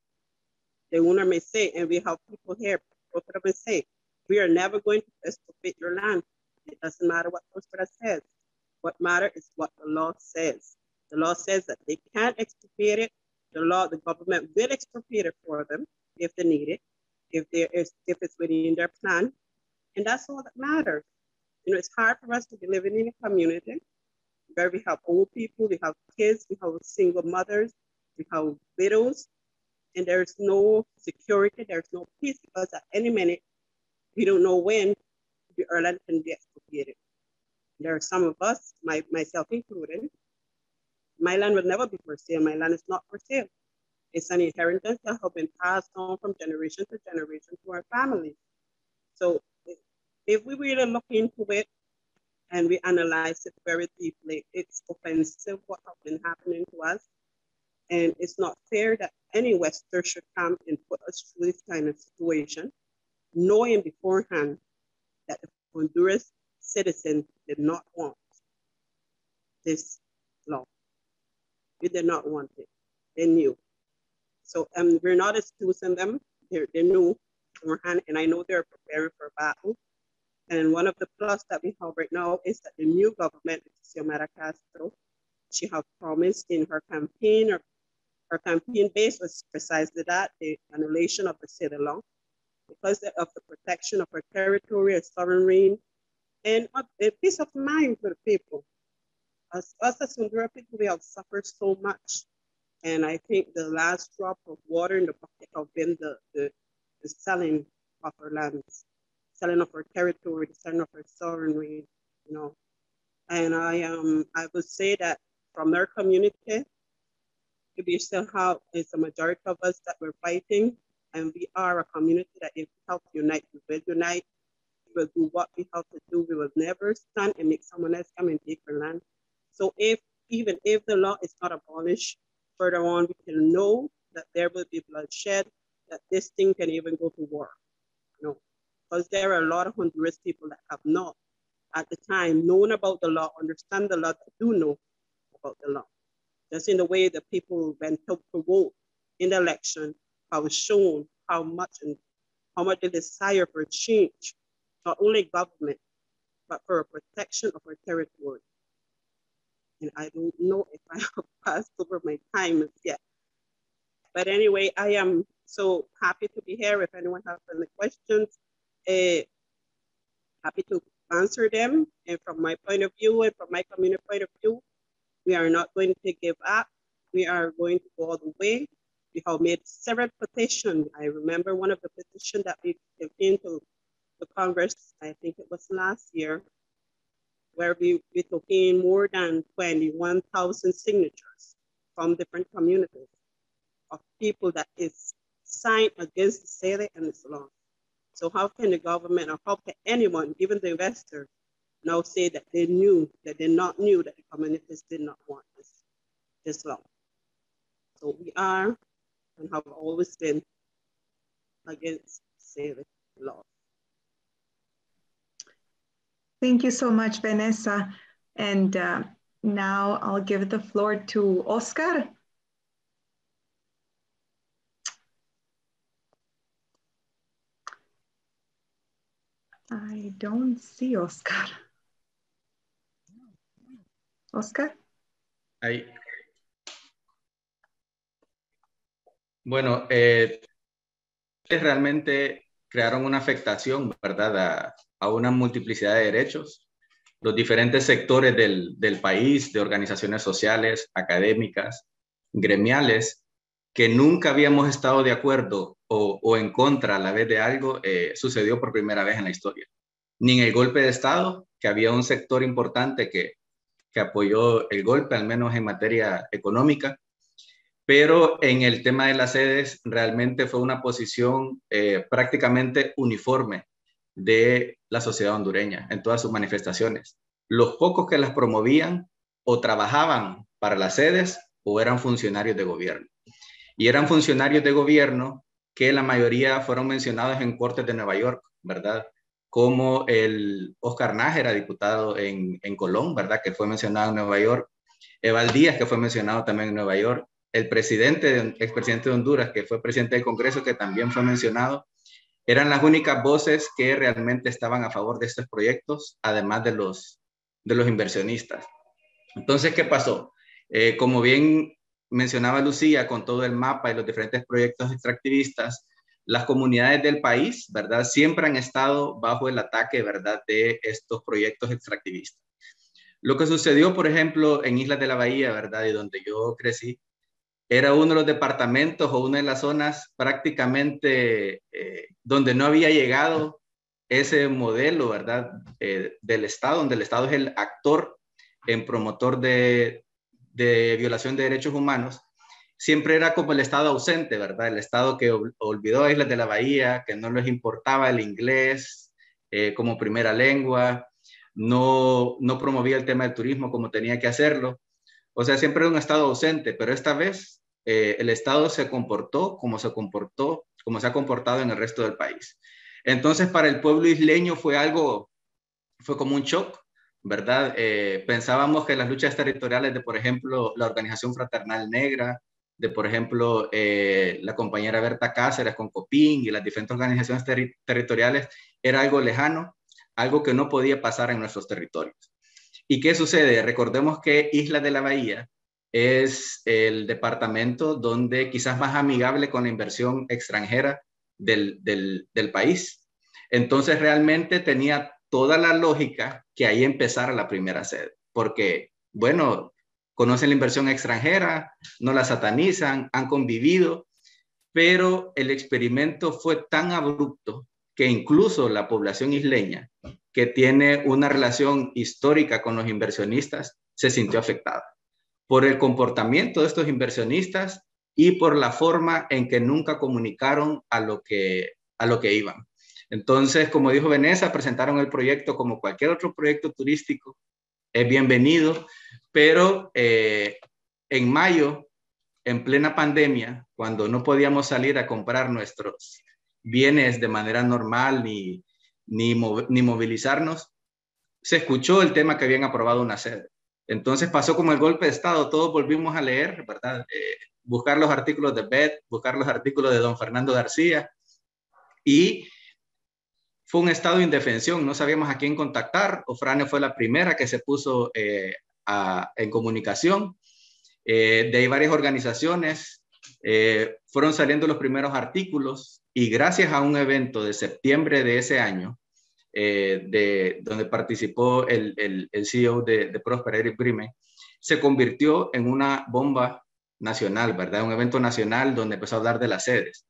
The owner may say, and we have people here, Prospera may say, we are never going to expropriate your land. It doesn't matter what Prospera says. What matters is what the law says. The law says that they can't expropriate it. The government will expropriate it for them if they need it, if it's within their plan. And that's all that matters. It's hard for us to be living in a community where we have old people, we have kids, we have single mothers, we have widows, and there's no security, there's no peace, because at any minute, we don't know when our land can be expropriated. There are some of us, myself included, my land will never be for sale. My land is not for sale. It's an inheritance that has been passed on from generation to generation to our families. So if we really look into it and we analyze it very deeply, it's offensive what has been happening to us. And it's not fair that any Western should come and put us through this kind of situation, knowing beforehand that the Honduras citizen did not want this law. We did not want it. They knew. So we're not excusing them. They knew beforehand, and I know they're preparing for battle. And one of the plus that we have right now is that the new government, Xiomara Castro, she has promised in her campaign, or her campaign base was precisely that, the annulation of the city law, because of the protection of her territory as sovereign reign, and a peace of mind for the people. As Honduran people, we have suffered so much. And I think the last drop of water in the bucket have been the selling of our lands. selling of our territory, the selling of our sovereignty, you know. And I would say that from our community, we still have, it's a majority of us that we're fighting, and we are a community that if we help unite, we will unite. We will do what we have to do. We will never stand and make someone else come and take our land. So even if the law is not abolished, further on, we can know that there will be bloodshed, that this thing can even go to war, you know, because there are a lot of Honduras people that have not, at the time, known about the law, understand the law, that do know about the law. Just in the way that people went to vote in the election, have shown how much they desire for change, not only government, but for a protection of our territory. And I don't know if I have passed over my time yet. But anyway, I am so happy to be here. If anyone has any questions, happy to answer them. And from my point of view and from my community point of view, we are not going to give up. We are going to go all the way. We have made several petitions. I remember one of the petitions that we came to the Congress, I think it was last year, where we took in more than 21,000 signatures from different communities of people that is signed against the SEDE and its law. So how can the government, or how can anyone, even the investors, now say that they not knew that the communities did not want this law? So we are and have always been against SEDE law. Thank you so much, Vanessa. And now I'll give the floor to Oscar. I don't see Oscar. Oscar. Ahí. Bueno, realmente crearon una afectación, ¿verdad?, a una multiplicidad de derechos. Los diferentes sectores del país, de organizaciones sociales, académicas, gremiales, que nunca habíamos estado de acuerdo o en contra a la vez de algo, sucedió por primera vez en la historia. Ni en el golpe de Estado, que había un sector importante que apoyó el golpe, al menos en materia económica, pero en el tema de las sedes realmente fue una posición prácticamente uniforme de la sociedad hondureña en todas sus manifestaciones. Los pocos que las promovían o trabajaban para las sedes o eran funcionarios de gobierno. Y eran funcionarios de gobierno que la mayoría fueron mencionados en cortes de Nueva York, ¿verdad? Como el Oscar Nájera, diputado en Colón, ¿verdad?, que fue mencionado en Nueva York. Eval Díaz, que fue mencionado también en Nueva York. El expresidente de Honduras, que fue presidente del Congreso, que también fue mencionado. Eran las únicas voces que realmente estaban a favor de estos proyectos, además de los inversionistas. Entonces, ¿qué pasó? Como bien mencionaba Lucía, con todo el mapa y los diferentes proyectos extractivistas, las comunidades del país, ¿verdad?, siempre han estado bajo el ataque, ¿verdad?, de estos proyectos extractivistas. Lo que sucedió, por ejemplo, en Islas de la Bahía, ¿verdad?, y donde yo crecí, era uno de los departamentos o una de las zonas prácticamente donde no había llegado ese modelo, ¿verdad?, del Estado, donde el Estado es el actor en promotor de violación de derechos humanos. Siempre era como el Estado ausente, ¿verdad? El Estado que olvidó a Islas de la Bahía, que no les importaba el inglés como primera lengua, no promovía el tema del turismo como tenía que hacerlo. O sea, siempre era un Estado ausente, pero esta vez el Estado se comportó como se ha comportado en el resto del país. Entonces, para el pueblo isleño fue como un shock, ¿verdad? Pensábamos que las luchas territoriales de, por ejemplo, la Organización Fraternal Negra, de, por ejemplo, la compañera Berta Cáceres con COPIN y las diferentes organizaciones territoriales, era algo lejano, algo que no podía pasar en nuestros territorios. ¿Y qué sucede? Recordemos que Islas de la Bahía es el departamento donde quizás más amigable con la inversión extranjera del país. Entonces realmente tenía toda la lógica que ahí empezara la primera sede, porque, bueno, conocen la inversión extranjera, no la satanizan, han convivido, pero el experimento fue tan abrupto que incluso la población isleña, que tiene una relación histórica con los inversionistas, se sintió afectada por el comportamiento de estos inversionistas y por la forma en que nunca comunicaron a lo que iban. Entonces, como dijo Vanessa, presentaron el proyecto como cualquier otro proyecto turístico, es bienvenido, pero en mayo, en plena pandemia, cuando no podíamos salir a comprar nuestros bienes de manera normal ni movilizarnos, se escuchó el tema que habían aprobado una sede. Entonces pasó como el golpe de Estado, todos volvimos a leer, ¿verdad? Buscar los artículos de Beth, buscar los artículos de don Fernando García, y fue un estado de indefensión, no sabíamos a quién contactar. Ofrane fue la primera que se puso en comunicación. De ahí varias organizaciones fueron saliendo los primeros artículos, y gracias a un evento de septiembre de ese año, donde participó el CEO de Prosper, Eric Brime, se convirtió en una bomba nacional, ¿verdad? Un evento nacional donde empezó a hablar de las sedes.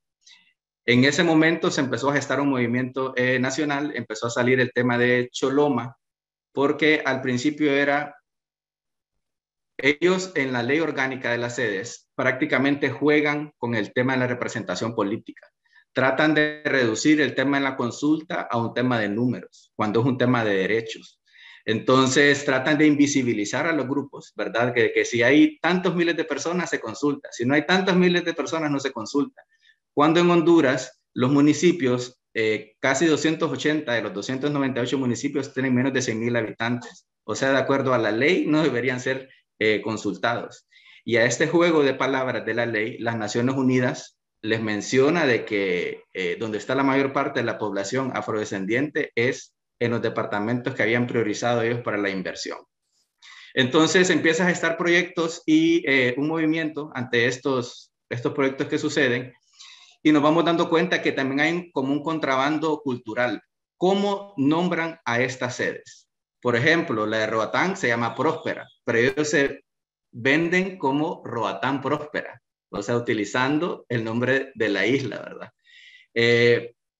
En ese momento se empezó a gestar un movimiento nacional, empezó a salir el tema de Choloma, porque al principio ellos en la ley orgánica de las sedes prácticamente juegan con el tema de la representación política. Tratan de reducir el tema de la consulta a un tema de números, cuando es un tema de derechos. Entonces tratan de invisibilizar a los grupos, ¿verdad? Que si hay tantos miles de personas se consulta, si no hay tantos miles de personas no se consulta. Cuando en Honduras los municipios, casi 280 de los 298 municipios tienen menos de 100,000 habitantes. O sea, de acuerdo a la ley no deberían ser consultados. Y a este juego de palabras de la ley, las Naciones Unidas les menciona de que donde está la mayor parte de la población afrodescendiente es en los departamentos que habían priorizado ellos para la inversión. Entonces empiezan a gestar proyectos y un movimiento ante estos proyectos que suceden, y nos vamos dando cuenta que también hay como un contrabando cultural. ¿Cómo nombran a estas sedes? Por ejemplo, la de Roatán se llama Próspera, pero ellos se venden como Roatán Próspera, o sea, utilizando el nombre de la isla, ¿verdad?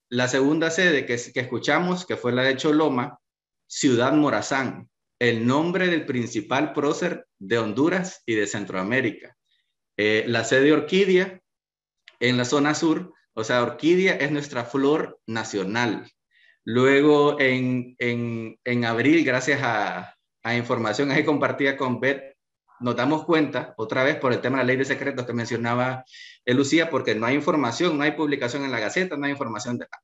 La segunda sede que escuchamos, que fue la de Choloma, Ciudad Morazán, el nombre del principal prócer de Honduras y de Centroamérica. La sede Orquídea, en la zona sur, o sea, orquídea es nuestra flor nacional. Luego, en abril, gracias a información ahí compartida con Beth, nos damos cuenta, otra vez por el tema de la ley de secretos que mencionaba Lucía, porque no hay información, no hay publicación en la Gaceta, no hay información de nada.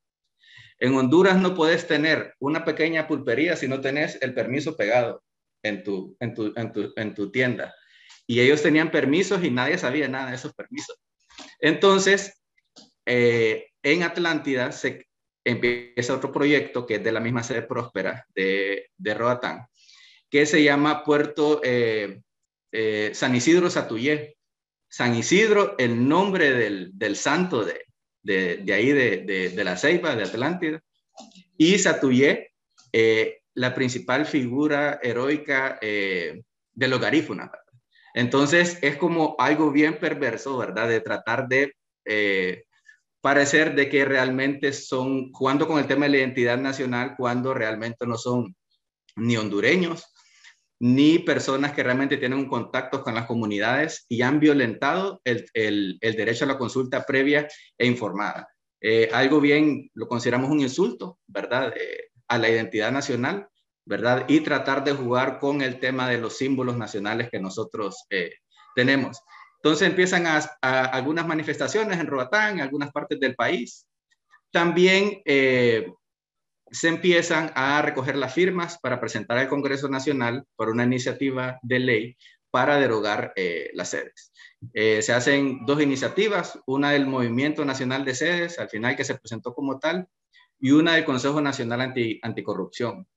En Honduras no puedes tener una pequeña pulpería si no tenés el permiso pegado en tu tienda. Y ellos tenían permisos y nadie sabía nada de esos permisos. Entonces, en Atlántida se empieza otro proyecto que es de la misma sede Próspera de Roatán, que se llama Puerto San Isidro Satuyé. San Isidro, el nombre del santo de ahí, de la Ceiba, de Atlántida, y Satuyé, la principal figura heroica de los garífunas. Entonces, es como algo bien perverso, ¿verdad? De tratar de parecer de que realmente son, jugando con el tema de la identidad nacional, cuando realmente no son ni hondureños, ni personas que realmente tienen un contacto con las comunidades y han violentado el derecho a la consulta previa e informada. Algo bien, lo consideramos un insulto, ¿verdad? A la identidad nacional, ¿verdad? Y tratar de jugar con el tema de los símbolos nacionales que nosotros tenemos. Entonces empiezan a algunas manifestaciones en Roatán, en algunas partes del país. También se empiezan a recoger las firmas para presentar al Congreso Nacional por una iniciativa de ley para derogar las sedes. Se hacen dos iniciativas, una del Movimiento Nacional de Sedes, al final que se presentó como tal, y una del Consejo Nacional Anticorrupción.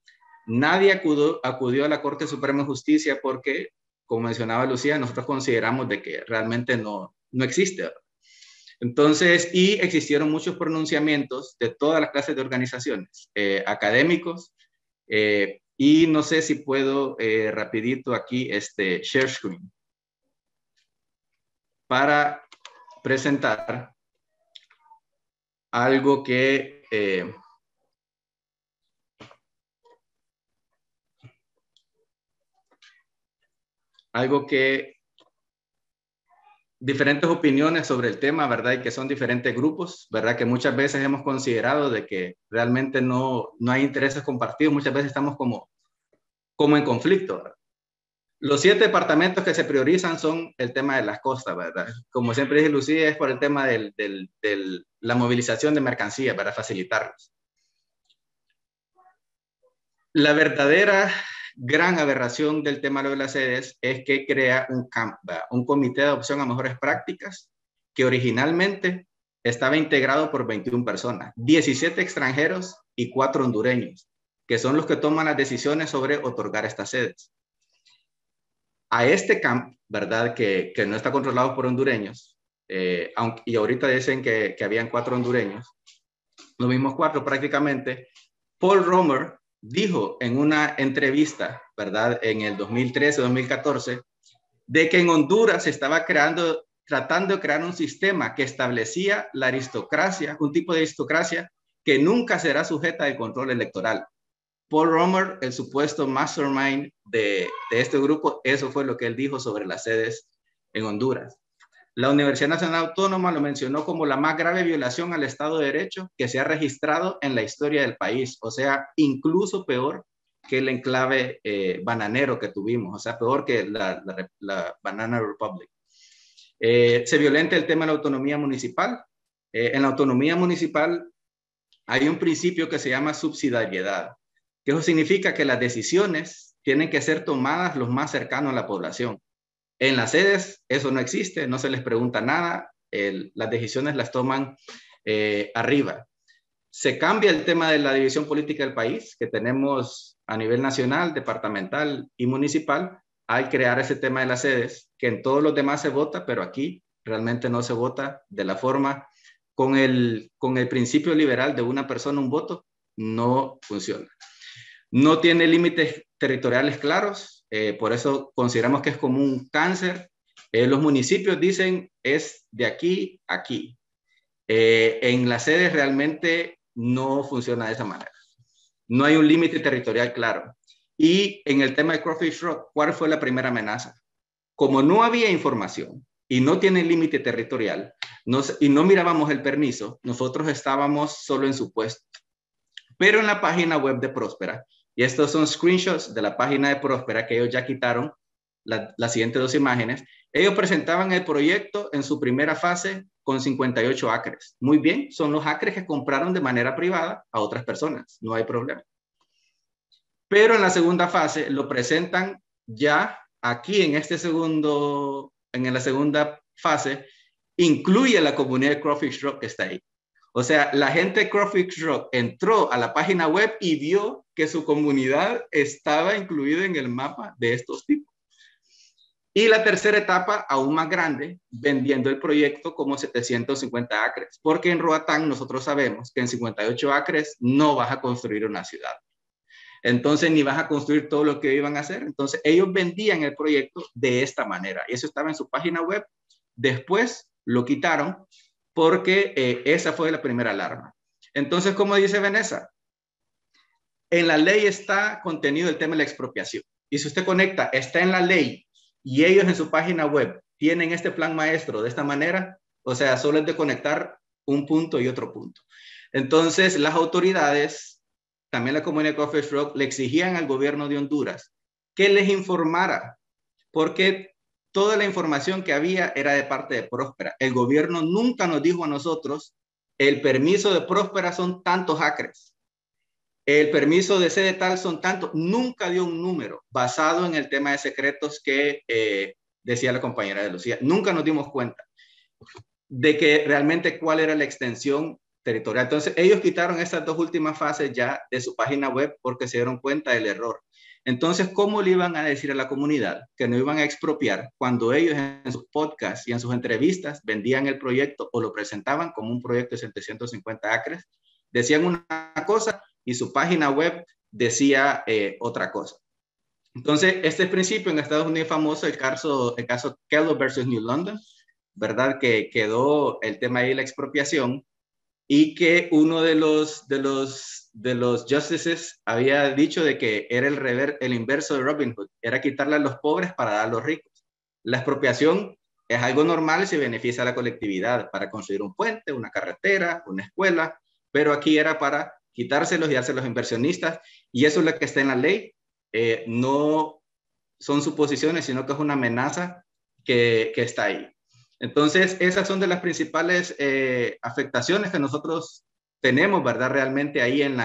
Nadie acudió a la Corte Suprema de Justicia porque, como mencionaba Lucía, nosotros consideramos de que realmente no existe, ¿verdad? Entonces, y existieron muchos pronunciamientos de todas las clases de organizaciones, académicos, y no sé si puedo rapidito aquí share screen para presentar algo que algo que diferentes opiniones sobre el tema, ¿verdad? Y que son diferentes grupos, ¿verdad? Que muchas veces hemos considerado de que realmente no hay intereses compartidos, muchas veces estamos como en conflicto, ¿verdad? Los 7 departamentos que se priorizan son el tema de las costas, ¿verdad? Como siempre dice Lucía, es por el tema de la movilización de mercancías para facilitarlos. La verdadera gran aberración del tema de las sedes es que crea un comité de adopción a mejores prácticas que originalmente estaba integrado por 21 personas, 17 extranjeros y 4 hondureños, que son los que toman las decisiones sobre otorgar estas sedes. A este camp, ¿verdad? Que no está controlado por hondureños, y ahorita dicen que habían 4 hondureños, los mismos 4 prácticamente. Paul Romer dijo en una entrevista, ¿verdad? En el 2013-2014, de que en Honduras se estaba tratando de crear un sistema que establecía la aristocracia, un tipo de aristocracia que nunca será sujeta al control electoral. Paul Romer, el supuesto mastermind de este grupo, eso fue lo que él dijo sobre las sedes en Honduras. La Universidad Nacional Autónoma lo mencionó como la más grave violación al Estado de Derecho que se ha registrado en la historia del país, o sea, incluso peor que el enclave bananero que tuvimos, o sea, peor que la Banana Republic. Se violenta el tema de la autonomía municipal. En la autonomía municipal hay un principio que se llama subsidiariedad, que eso significa que las decisiones tienen que ser tomadas los más cercanos a la población. En las sedes eso no existe, no se les pregunta nada, las decisiones las toman arriba. Se cambia el tema de la división política del país, que tenemos a nivel nacional, departamental y municipal, al crear ese tema de las sedes, que en todos los demás se vota, pero aquí realmente no se vota de la forma, con el principio liberal de una persona, un voto, no funciona. No tiene límites territoriales claros, por eso consideramos que es como un cáncer. Los municipios dicen es de aquí a aquí. En las sedes realmente no funciona de esa manera. No hay un límite territorial claro. Y en el tema de Crawfish Rock, ¿cuál fue la primera amenaza? Como no había información y no tiene límite territorial y no mirábamos el permiso, nosotros estábamos solo en supuesto. Pero en la página web de Próspera, y estos son screenshots de la página de Próspera que ellos ya quitaron, las siguientes 2 imágenes, ellos presentaban el proyecto en su primera fase con 58 acres. Muy bien, son los acres que compraron de manera privada a otras personas, no hay problema. Pero en la segunda fase lo presentan ya aquí en la segunda fase, incluye la comunidad de Crawfish Rock que está ahí. O sea, la gente de Crawfish Rock entró a la página web y vio que su comunidad estaba incluida en el mapa de estos tipos. Y la tercera etapa, aún más grande, vendiendo el proyecto como 750 acres, porque en Roatán nosotros sabemos que en 58 acres no vas a construir una ciudad. Entonces ni vas a construir todo lo que iban a hacer. Entonces ellos vendían el proyecto de esta manera. Y eso estaba en su página web. Después lo quitaron porque esa fue la primera alarma. Entonces, como dice Vanessa, en la ley está contenido el tema de la expropiación. Y si usted conecta, está en la ley y ellos en su página web tienen este plan maestro de esta manera, o sea, solo es de conectar un punto y otro punto. Entonces, las autoridades, también la comunidad de Crawfish Rock, le exigían al gobierno de Honduras que les informara, porque toda la información que había era de parte de Próspera. El gobierno nunca nos dijo a nosotros, el permiso de Próspera son tantos acres, el permiso de sede tal son tantos, nunca dio un número basado en el tema de secretos que decía la compañera de Lucía. Nunca nos dimos cuenta de que realmente cuál era la extensión territorial. Entonces ellos quitaron estas 2 últimas fases ya de su página web porque se dieron cuenta del error. Entonces, ¿cómo le iban a decir a la comunidad que no iban a expropiar cuando ellos en sus podcasts y en sus entrevistas vendían el proyecto o lo presentaban como un proyecto de 750 acres? Decían una cosa y su página web decía otra cosa. Entonces, este principio en Estados Unidos es famoso, el caso Kellogg versus New London, ¿verdad? Que quedó el tema ahí de la expropiación y que uno de los los justices había dicho de que era el inverso de Robin Hood, era quitarle a los pobres para dar a los ricos. La expropiación es algo normal si beneficia a la colectividad para construir un puente, una carretera, una escuela, pero aquí era para quitárselos y dárselos a los inversionistas, y eso es lo que está en la ley. No son suposiciones, sino que es una amenaza que está ahí. Entonces, esas son de las principales afectaciones que nosotros tenemos, ¿verdad? Realmente ahí en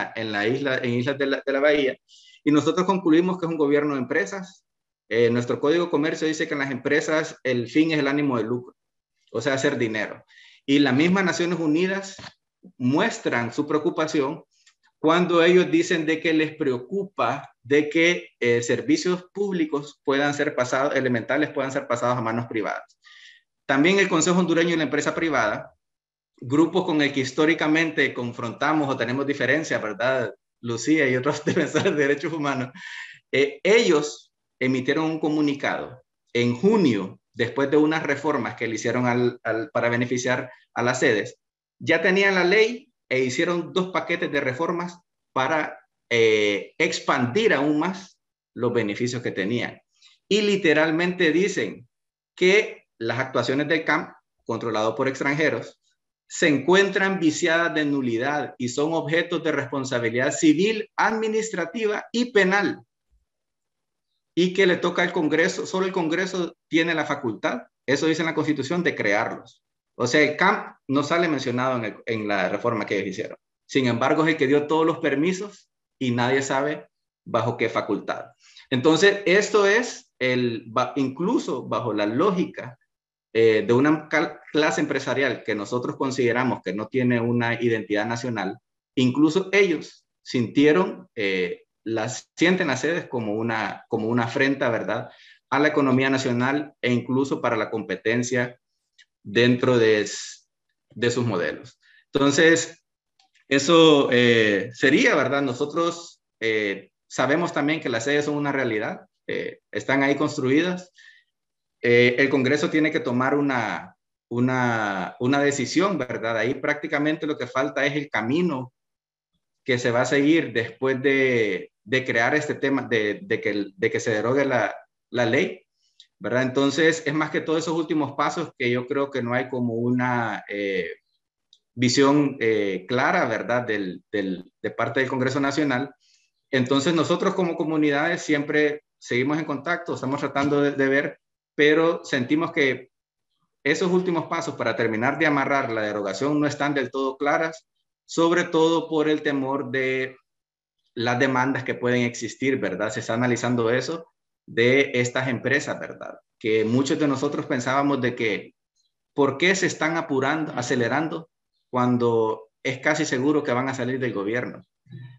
Islas de la Bahía. Y nosotros concluimos que es un gobierno de empresas. Nuestro Código de Comercio dice que en las empresas el fin es el ánimo de lucro, o sea, hacer dinero. Y las mismas Naciones Unidas muestran su preocupación cuando ellos dicen de que les preocupa de que servicios públicos elementales puedan ser pasados a manos privadas. También el Consejo Hondureño y la empresa privada, grupos con el que históricamente confrontamos o tenemos diferencias, ¿verdad? Lucía y otros defensores de derechos humanos, ellos emitieron un comunicado en junio, después de unas reformas que le hicieron para beneficiar a las sedes. Ya tenían la ley e hicieron 2 paquetes de reformas para expandir aún más los beneficios que tenían. Y literalmente dicen que las actuaciones del CAMP, controlado por extranjeros, se encuentran viciadas de nulidad y son objetos de responsabilidad civil, administrativa y penal. Y que le toca al Congreso, solo el Congreso tiene la facultad, eso dice en la Constitución, de crearlos. O sea, el CAMP no sale mencionado en la reforma que ellos hicieron. Sin embargo, es el que dio todos los permisos y nadie sabe bajo qué facultad. Entonces, esto es incluso bajo la lógica de una clase empresarial que nosotros consideramos que no tiene una identidad nacional, incluso ellos sienten las sedes como una afrenta, ¿verdad?, a la economía nacional e incluso para la competencia dentro de sus modelos. Entonces, eso sería, ¿verdad? Nosotros sabemos también que las sedes son una realidad, están ahí construidas. El Congreso tiene que tomar una decisión, ¿verdad? Ahí prácticamente lo que falta es el camino que se va a seguir después de crear este tema, de que se derogue la ley, ¿verdad? Entonces, es más que todos esos últimos pasos que yo creo que no hay como una visión clara, ¿verdad?, de parte del Congreso Nacional. Entonces, nosotros como comunidades siempre seguimos en contacto, estamos tratando de ver, pero sentimos que esos últimos pasos para terminar de amarrar la derogación no están del todo claras, sobre todo por el temor de las demandas que pueden existir, ¿verdad? Se está analizando eso de estas empresas, ¿verdad? Que muchos de nosotros pensábamos de que ¿por qué se están apurando, acelerando, cuando es casi seguro que van a salir del gobierno,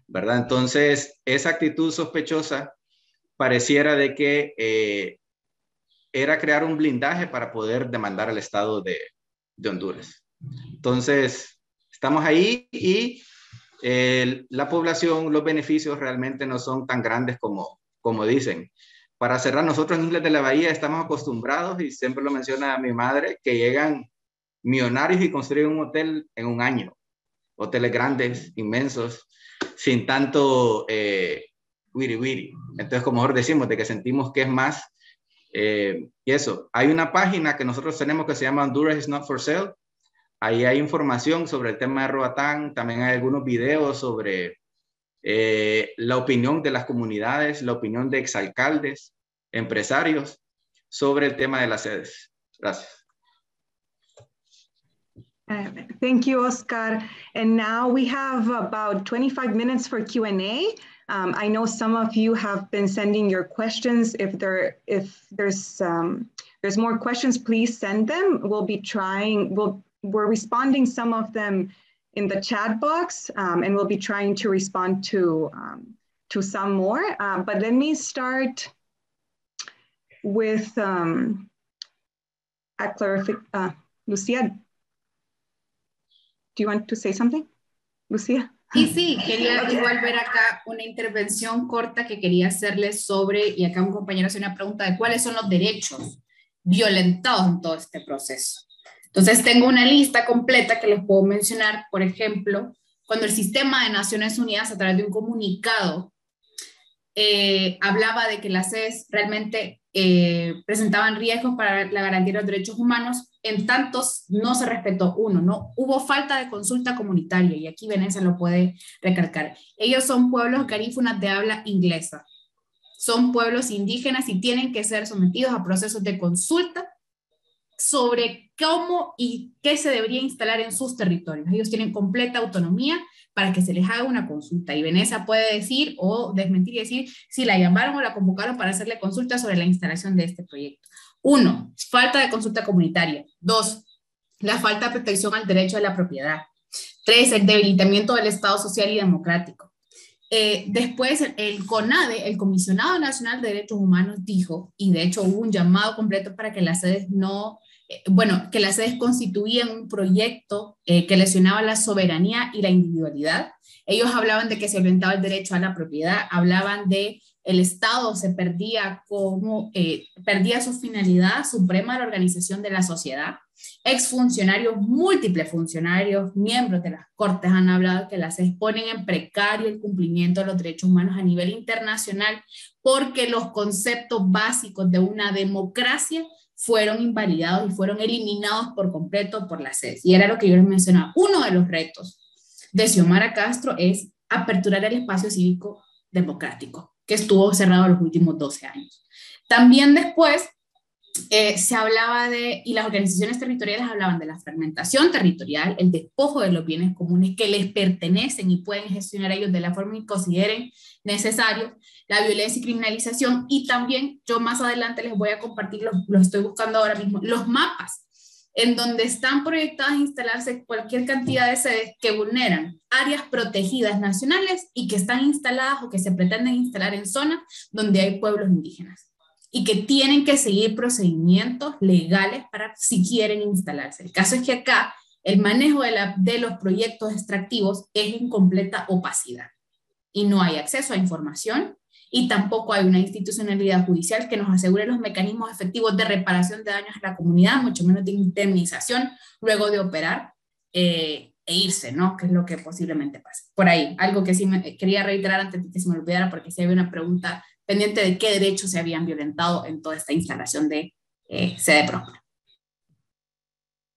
¿verdad? Entonces, esa actitud sospechosa pareciera de que era crear un blindaje para poder demandar al Estado de Honduras. Entonces, estamos ahí y la población, los beneficios realmente no son tan grandes como dicen. Para cerrar, nosotros en Islas de la Bahía estamos acostumbrados, y siempre lo menciona mi madre, que llegan millonarios y construyen un hotel en un año. Hoteles grandes, inmensos, sin tanto wiri-wiri. Entonces, como nosotros decimos, de que sentimos que es más y eso. Hay una página que nosotros tenemos que se llama Honduras is not for sale. Ahí hay información sobre el tema de Roatán. También hay algunos videos sobre la opinión de las comunidades, la opinión de exalcaldes, empresarios sobre el tema de las sedes. Gracias. Thank you, Oscar. And now we have about 25 minutes for Q&A. I know some of you have been sending your questions. If there's more questions, please send them. We're responding some of them in the chat box, and we'll be trying to respond to some more. But let me start with a clarification. Lucia, do you want to say something, Lucia? Sí, quería igual ver acá una intervención corta que quería hacerles sobre, y acá un compañero hace una pregunta de cuáles son los derechos violentados en todo este proceso. Entonces tengo una lista completa que les puedo mencionar, por ejemplo, cuando el sistema de Naciones Unidas, a través de un comunicado, hablaba de que las sedes realmente presentaban riesgos para la garantía de los derechos humanos, en tantos no se respetó uno, no hubo falta de consulta comunitaria, y aquí Vanessa lo puede recalcar. Ellos son pueblos garífunas de habla inglesa, son pueblos indígenas y tienen que ser sometidos a procesos de consulta sobre cómo y qué se debería instalar en sus territorios. Ellos tienen completa autonomía para que se les haga una consulta, y Vanessa puede decir o desmentir y decir si la llamaron o la convocaron para hacerle consulta sobre la instalación de este proyecto. 1, falta de consulta comunitaria. 2, la falta de protección al derecho a la propiedad. 3, el debilitamiento del Estado social y democrático. Después el CONADE, el Comisionado Nacional de Derechos Humanos, dijo, y de hecho hubo un llamado completo para que las sedes que las sedes constituían un proyecto que lesionaba la soberanía y la individualidad. Ellos hablaban de que se orientaba el derecho a la propiedad, hablaban de el Estado se perdía perdía su finalidad suprema de la organización de la sociedad. Exfuncionarios, múltiples funcionarios, miembros de las Cortes han hablado que las sedes ponen en precario el cumplimiento de los derechos humanos a nivel internacional porque los conceptos básicos de una democracia fueron invalidados y fueron eliminados por completo por las sedes. Y era lo que yo les mencionaba. Uno de los retos de Xiomara Castro es aperturar el espacio cívico democrático, que estuvo cerrado los últimos 12 años. También después se hablaba y las organizaciones territoriales hablaban de la fragmentación territorial, el despojo de los bienes comunes que les pertenecen y pueden gestionar ellos de la forma que consideren necesario, la violencia y criminalización, y también yo más adelante les voy a compartir, los estoy buscando ahora mismo, los mapas en donde están proyectadas a instalarse cualquier cantidad de sedes que vulneran áreas protegidas nacionales y que están instaladas o que se pretenden instalar en zonas donde hay pueblos indígenas y que tienen que seguir procedimientos legales para si quieren instalarse. El caso es que acá el manejo de los proyectos extractivos es en completa opacidad y no hay acceso a información y tampoco hay una institucionalidad judicial que nos asegure los mecanismos efectivos de reparación de daños a la comunidad, mucho menos de indemnización luego de operar e irse, ¿no? Que es lo que posiblemente pase. Por ahí, algo que sí quería reiterar antes de que se me olvidara, porque sí había una pregunta pendiente de qué derechos se habían violentado en toda esta instalación de sede próspera.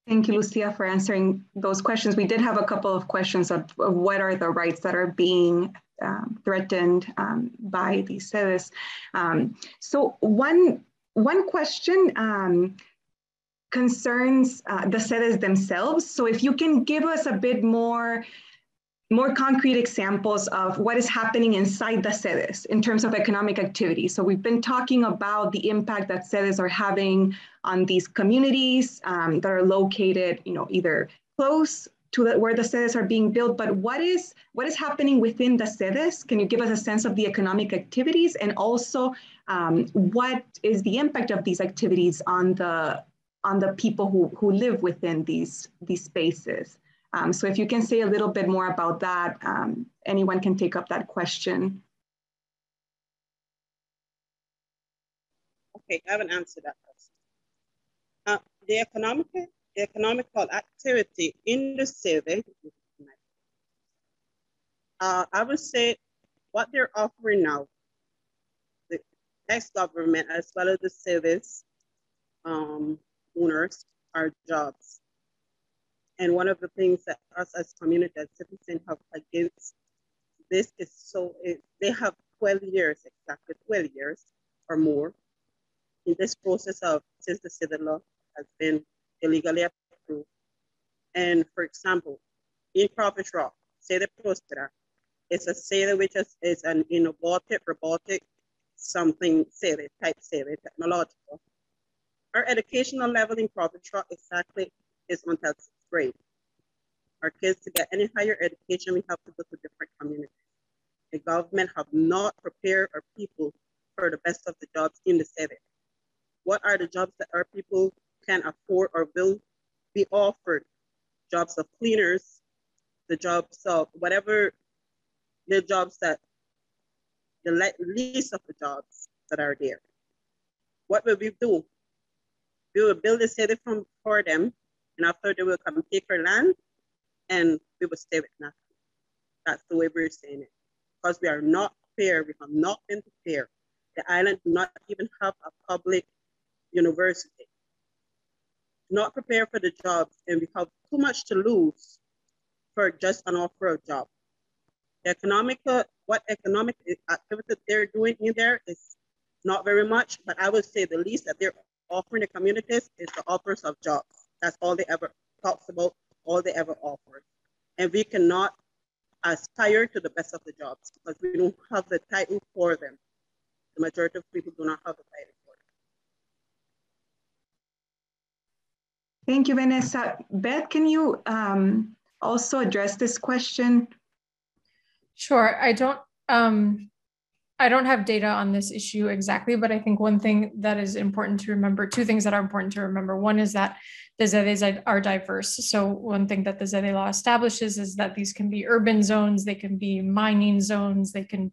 Thank you, Lucia, for answering those questions. We did have a couple of questions of what are the rights that are being threatened by these sedes. So one question concerns the sedes themselves. So if you can give us a bit more concrete examples of what is happening inside the sedes in terms of economic activity. So we've been talking about the impact that sedes are having on these communities that are located, either close to where the sedes are being built, but what is happening within the sedes? Can you give us a sense of the economic activities, and also what is the impact of these activities on the people who live within these spaces? So if you can say a little bit more about that, anyone can take up that question. Okay, I haven't answered that question. The economical activity in the sede, I would say what they're offering now, the ex-government as well as the sedes owners, are jobs. And one of the things that us as community, as citizens, have against this is they have 12 years, exactly 12 years or more in this process since the sede law has been illegally approved. And for example, in Crawfish Rock, Sede Prospera is a sede which is an innovative, robotic, something sede, type sede, technological. Our educational level in Crawfish Rock exactly is until 6th grade. Our kids, to get any higher education, we have to go to different communities. The government have not prepared our people for the best of the jobs in the sede. What are the jobs that our people can afford or will be offered? Jobs of cleaners, the jobs of whatever, the jobs that, the least of the jobs that are there. What will we do? We will build a city for them, and after they will come take our land, and we will stay with nothing. That's the way we're saying it. Because we are not fair, we have not been fair. The island do not even have a public university. Not prepared for the jobs, and we have too much to lose for just an offer of job. What economic activity they're doing in there is not very much, but I would say the least that they're offering the communities is the offers of jobs. That's all they ever talks about, all they ever offer. And we cannot aspire to the best of the jobs because we don't have the title for them. The majority of people do not have the title for them. Thank you, Vanessa. Beth, can you also address this question? Sure. I don't have data on this issue exactly, but I think one thing that is important to remember, two things that are important to remember. One is that the ZEDEs are diverse. So one thing that the ZEDE law establishes is that these can be urban zones, they can be mining zones, they can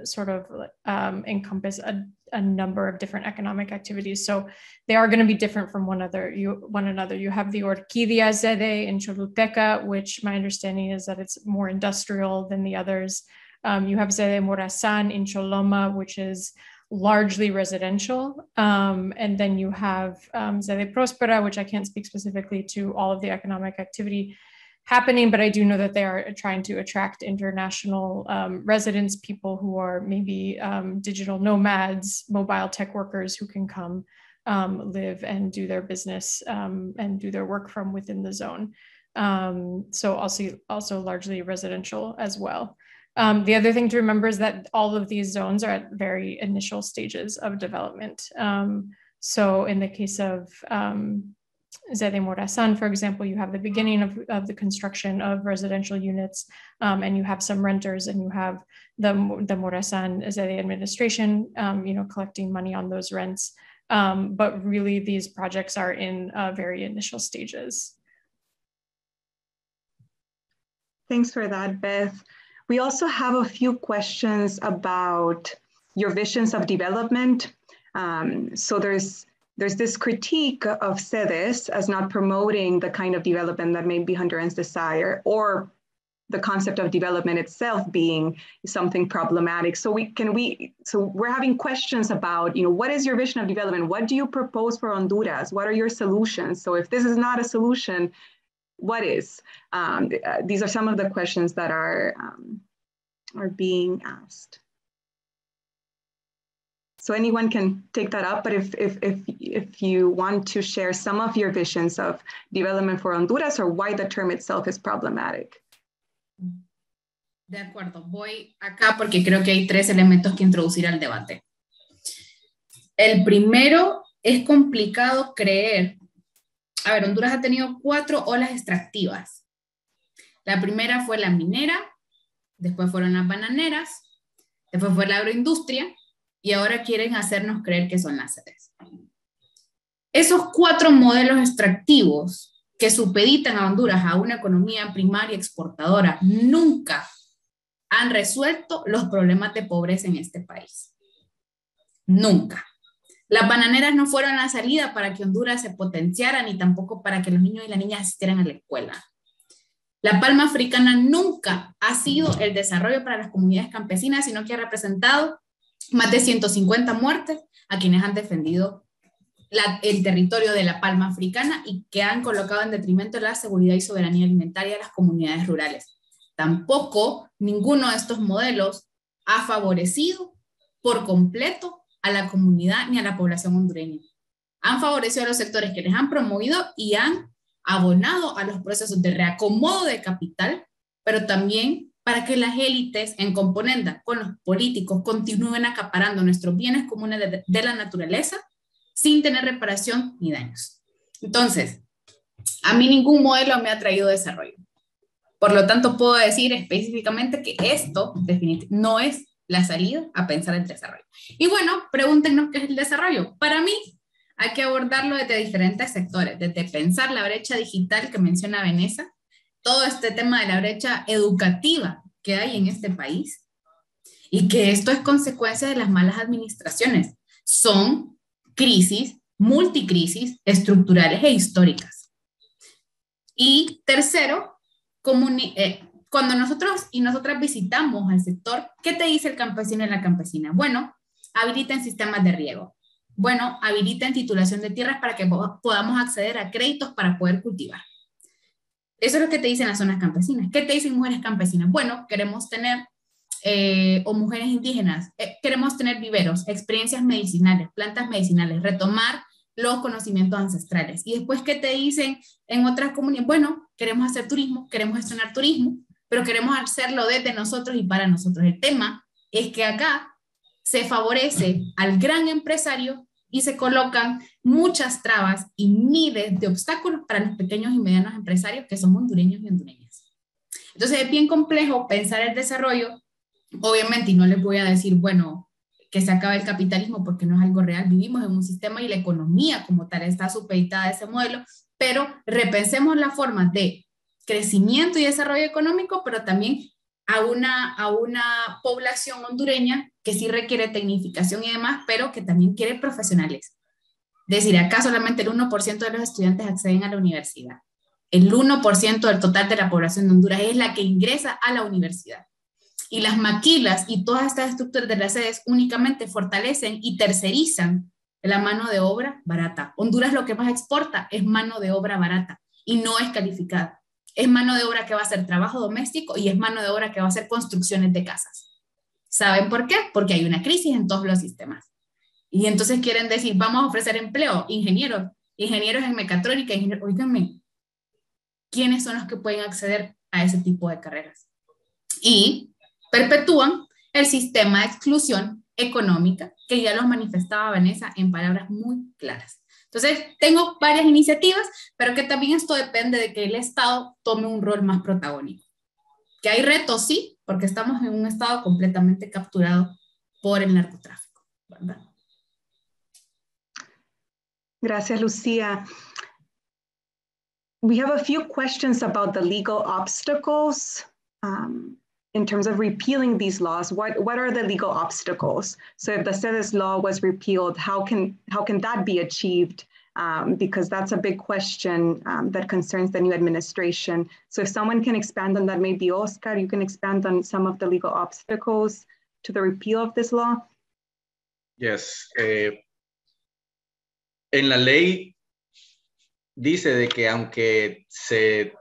sort of encompass a number of different economic activities. So they are going to be different from one another. You have the Orquídea ZEDE in Choluteca, which my understanding is that it's more industrial than the others. You have ZEDE Morazán in Choloma, which is largely residential. And then you have ZEDE Próspera, which I can't speak specifically to all of the economic activity happening, but I do know that they are trying to attract international residents, people who are maybe digital nomads, mobile tech workers who can come live and do their business and do their work from within the zone. So also largely residential as well. The other thing to remember is that all of these zones are at very initial stages of development. So in the case of ZEDE Morazán, for example, you have the beginning of the construction of residential units, and you have some renters, and you have the Morazán ZEDE administration, collecting money on those rents. But really, these projects are in very initial stages. Thanks for that, Beth. We also have a few questions about your visions of development. So there's this critique of ZEDEs as not promoting the kind of development that maybe Hondurans desire, or the concept of development itself being something problematic. So we're having questions about, what is your vision of development? What do you propose for Honduras? What are your solutions? So if this is not a solution, what is? These are some of the questions that are being asked. So anyone can take that up, but if you want to share some of your visions of development for Honduras or why the term itself is problematic. De acuerdo, voy acá porque creo que hay tres elementos que introducir al debate. El primero, es complicado creer. A ver, Honduras ha tenido 4 olas extractivas. La primera fue la minera, después fueron las bananeras, después fue la agroindustria, y ahora quieren hacernos creer que son las ZEDEs. Esos 4 modelos extractivos que supeditan a Honduras a una economía primaria exportadora nunca han resuelto los problemas de pobreza en este país. Nunca. Las bananeras no fueron la salida para que Honduras se potenciara, ni tampoco para que los niños y las niñas asistieran a la escuela. La palma africana nunca ha sido el desarrollo para las comunidades campesinas, sino que ha representado más de 150 muertes a quienes han defendido el territorio de la palma africana y que han colocado en detrimento la seguridad y soberanía alimentaria de las comunidades rurales. Tampoco ninguno de estos modelos ha favorecido por completo a la comunidad ni a la población hondureña. Han favorecido a los sectores que les han promovido y han abonado a los procesos de reacomodo de capital, pero también para que las élites en componenda con los políticos continúen acaparando nuestros bienes comunes de la naturaleza sin tener reparación ni daños. Entonces, a mí ningún modelo me ha traído desarrollo. Por lo tanto, puedo decir específicamente que esto definitivamente no es la salida a pensar el desarrollo. Y bueno, pregúntenos qué es el desarrollo. Para mí, hay que abordarlo desde diferentes sectores, desde pensar la brecha digital que menciona Vanessa, todo este tema de la brecha educativa que hay en este país, y que esto es consecuencia de las malas administraciones. Son crisis, multicrisis estructurales e históricas. Y tercero, cuando nosotros y nosotras visitamos al sector, ¿qué te dice el campesino y la campesina? Bueno, habiliten sistemas de riego. Bueno, habiliten titulación de tierras para que podamos acceder a créditos para poder cultivar. Eso es lo que te dicen las zonas campesinas. ¿Qué te dicen mujeres campesinas? Bueno, queremos tener, o mujeres indígenas, queremos tener viveros, experiencias medicinales, plantas medicinales, retomar los conocimientos ancestrales. Y después, ¿qué te dicen en otras comunidades? Bueno, queremos hacer turismo, queremos gestionar turismo, pero queremos hacerlo desde nosotros y para nosotros. El tema es que acá se favorece al gran empresario y se colocan muchas trabas y miles de obstáculos para los pequeños y medianos empresarios que son hondureños y hondureñas. Entonces es bien complejo pensar el desarrollo, obviamente, y no les voy a decir, bueno, que se acabe el capitalismo porque no es algo real, vivimos en un sistema y la economía como tal está supeditada a ese modelo, pero repensemos la forma de crecimiento y desarrollo económico, pero también a una población hondureña que sí requiere tecnificación y demás, pero que también quiere profesionales. Es decir, acá solamente el 1% de los estudiantes acceden a la universidad. El 1% del total de la población de Honduras es la que ingresa a la universidad. Y las maquilas y todas estas estructuras de las sedes únicamente fortalecen y tercerizan la mano de obra barata. Honduras lo que más exporta es mano de obra barata y no es calificada. Es mano de obra que va a hacer trabajo doméstico y es mano de obra que va a hacer construcciones de casas. ¿Saben por qué? Porque hay una crisis en todos los sistemas. Y entonces quieren decir, vamos a ofrecer empleo, ingenieros en mecatrónica, oíganme, ¿quiénes son los que pueden acceder a ese tipo de carreras? Y perpetúan el sistema de exclusión económica, que ya lo manifestaba Vanessa en palabras muy claras. Entonces, tengo varias iniciativas, pero que también esto depende de que el Estado tome un rol más protagónico. Que hay retos, sí, porque estamos en un Estado completamente capturado por el narcotráfico, ¿verdad? Gracias, Lucía. We have a few questions about the legal obstacles in terms of repealing these laws. What are the legal obstacles? So if the SEDES law was repealed, how can that be achieved? Because that's a big question that concerns the new administration. So if someone can expand on that, maybe Oscar, you can expand on some of the legal obstacles to the repeal of this law? Yes. En la ley dice de que aunque se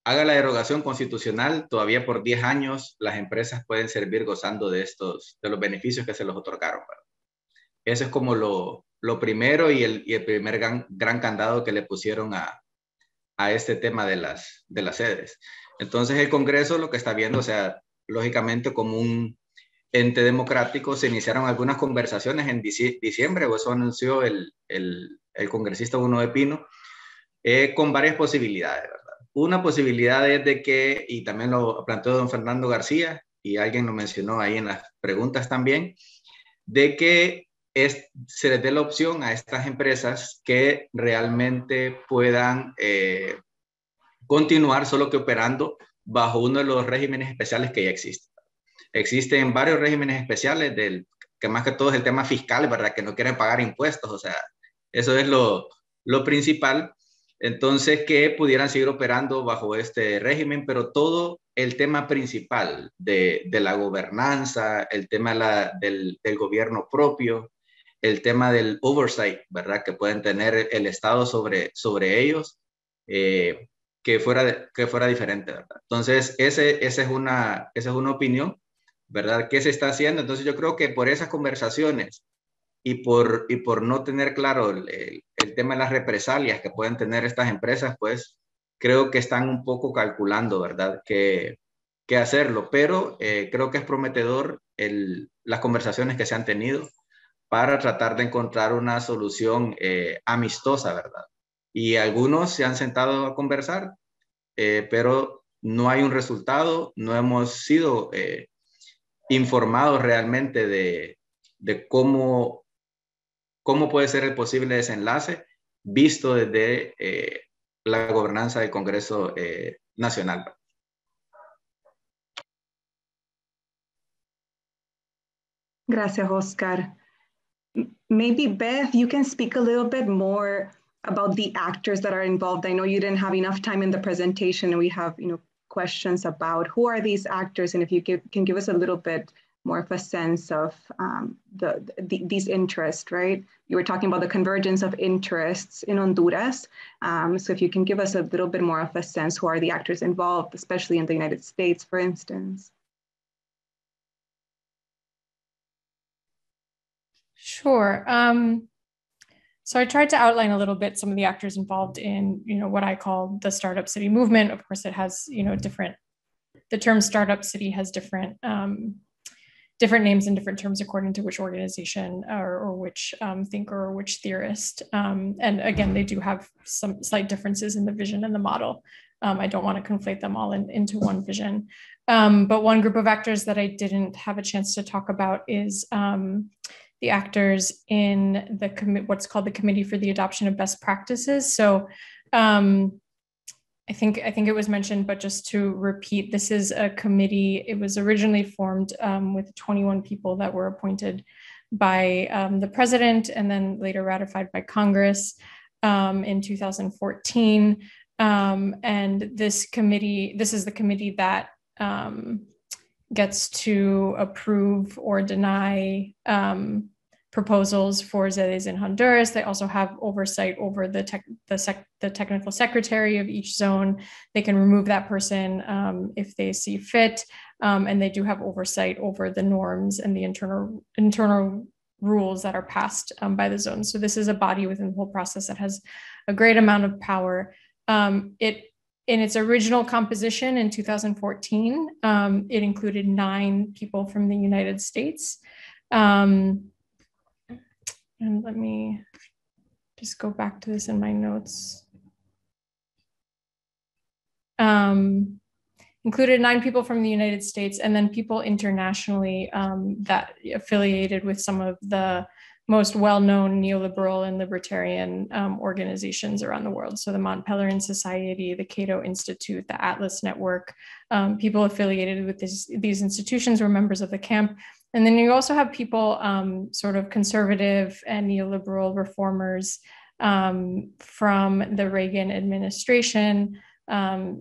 haga la derogación constitucional, todavía por 10 años las empresas pueden seguir gozando de los beneficios que se les otorgaron. Eso es como lo primero y el primer gran candado que le pusieron a este tema de las sedes. Entonces el Congreso lo que está viendo, o sea, lógicamente como un ente democrático, se iniciaron algunas conversaciones en diciembre, o eso anunció el congresista Uno de Pino, con varias posibilidades, ¿verdad? Una posibilidad es de que, y también lo planteó don Fernando García, y alguien lo mencionó ahí en las preguntas también, de que se les dé la opción a estas empresas que realmente puedan continuar solo que operando bajo uno de los regímenes especiales que ya existen. Existen varios regímenes especiales, que más que todo es el tema fiscal, ¿verdad? Que no quieren pagar impuestos, o sea, eso es lo principal. Entonces, que pudieran seguir operando bajo este régimen, pero todo el tema principal de la gobernanza, el tema del gobierno propio, el tema del oversight, ¿verdad? Que pueden tener el Estado sobre ellos, que fuera diferente, ¿verdad? Entonces, esa es una opinión, ¿verdad? ¿Qué se está haciendo? Entonces, yo creo que por esas conversaciones y por no tener claro el tema de las represalias que pueden tener estas empresas, pues creo que están un poco calculando, ¿verdad? Que hacerlo, pero creo que es prometedor las conversaciones que se han tenido para tratar de encontrar una solución amistosa, ¿verdad? Y algunos se han sentado a conversar, pero no hay un resultado, no hemos sido informados realmente de cómo puede ser el posible desenlace visto desde la gobernanza del Congreso Nacional. Gracias, Oscar. Maybe Beth, you can speak a little bit more about the actors that are involved. I know you didn't have enough time in the presentation, and we have, questions about who are these actors, and if you can give us a little bit more of a sense of these interests, right? You were talking about the convergence of interests in Honduras. So if you can give us a little bit more of a sense, who are the actors involved, especially in the United States, for instance? Sure. So I tried to outline a little bit some of the actors involved in, what I call the startup city movement. Of course, it has, the term startup city has different names and different terms according to which organization or which thinker or which theorist. And again, they do have some slight differences in the vision and the model. I don't want to conflate them all into one vision. But one group of actors that I didn't have a chance to talk about is the actors in what's called the Committee for the Adoption of Best Practices. So I think it was mentioned, but just to repeat, this is a committee. It was originally formed with 21 people that were appointed by the president and then later ratified by Congress in 2014. And this is the committee that gets to approve or deny proposals for ZEDEs in Honduras. They also have oversight over the technical secretary of each zone. They can remove that person if they see fit, and they do have oversight over the norms and the internal rules that are passed by the zone. So this is a body within the whole process that has a great amount of power. In its original composition in 2014, it included 9 people from the United States. And let me just go back to this in my notes. Included 9 people from the United States and then people internationally that affiliated with some of the most well-known neoliberal and libertarian organizations around the world. So the Mont Pelerin Society, the Cato Institute, the Atlas Network, people affiliated with these institutions were members of the camp. And then you also have people sort of conservative and neoliberal reformers from the Reagan administration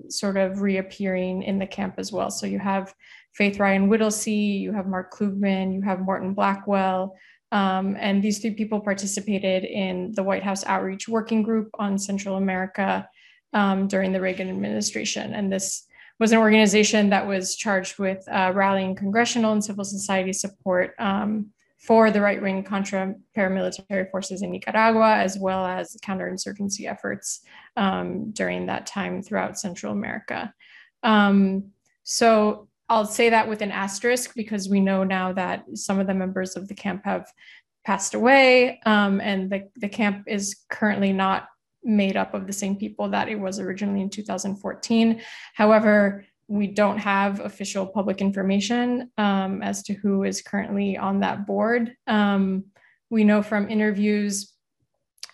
sort of reappearing in the camp as well. So you have Faith Ryan Whittlesey, you have Mark Klugman, you have Morton Blackwell, and these 3 people participated in the White House Outreach Working Group on Central America during the Reagan administration. And this was an organization that was charged with rallying congressional and civil society support for the right-wing Contra paramilitary forces in Nicaragua, as well as counterinsurgency efforts during that time throughout Central America. So I'll say that with an asterisk because we know now that some of the members of the camp have passed away, and the camp is currently not made up of the same people that it was originally in 2014. However, we don't have official public information as to who is currently on that board. We know from interviews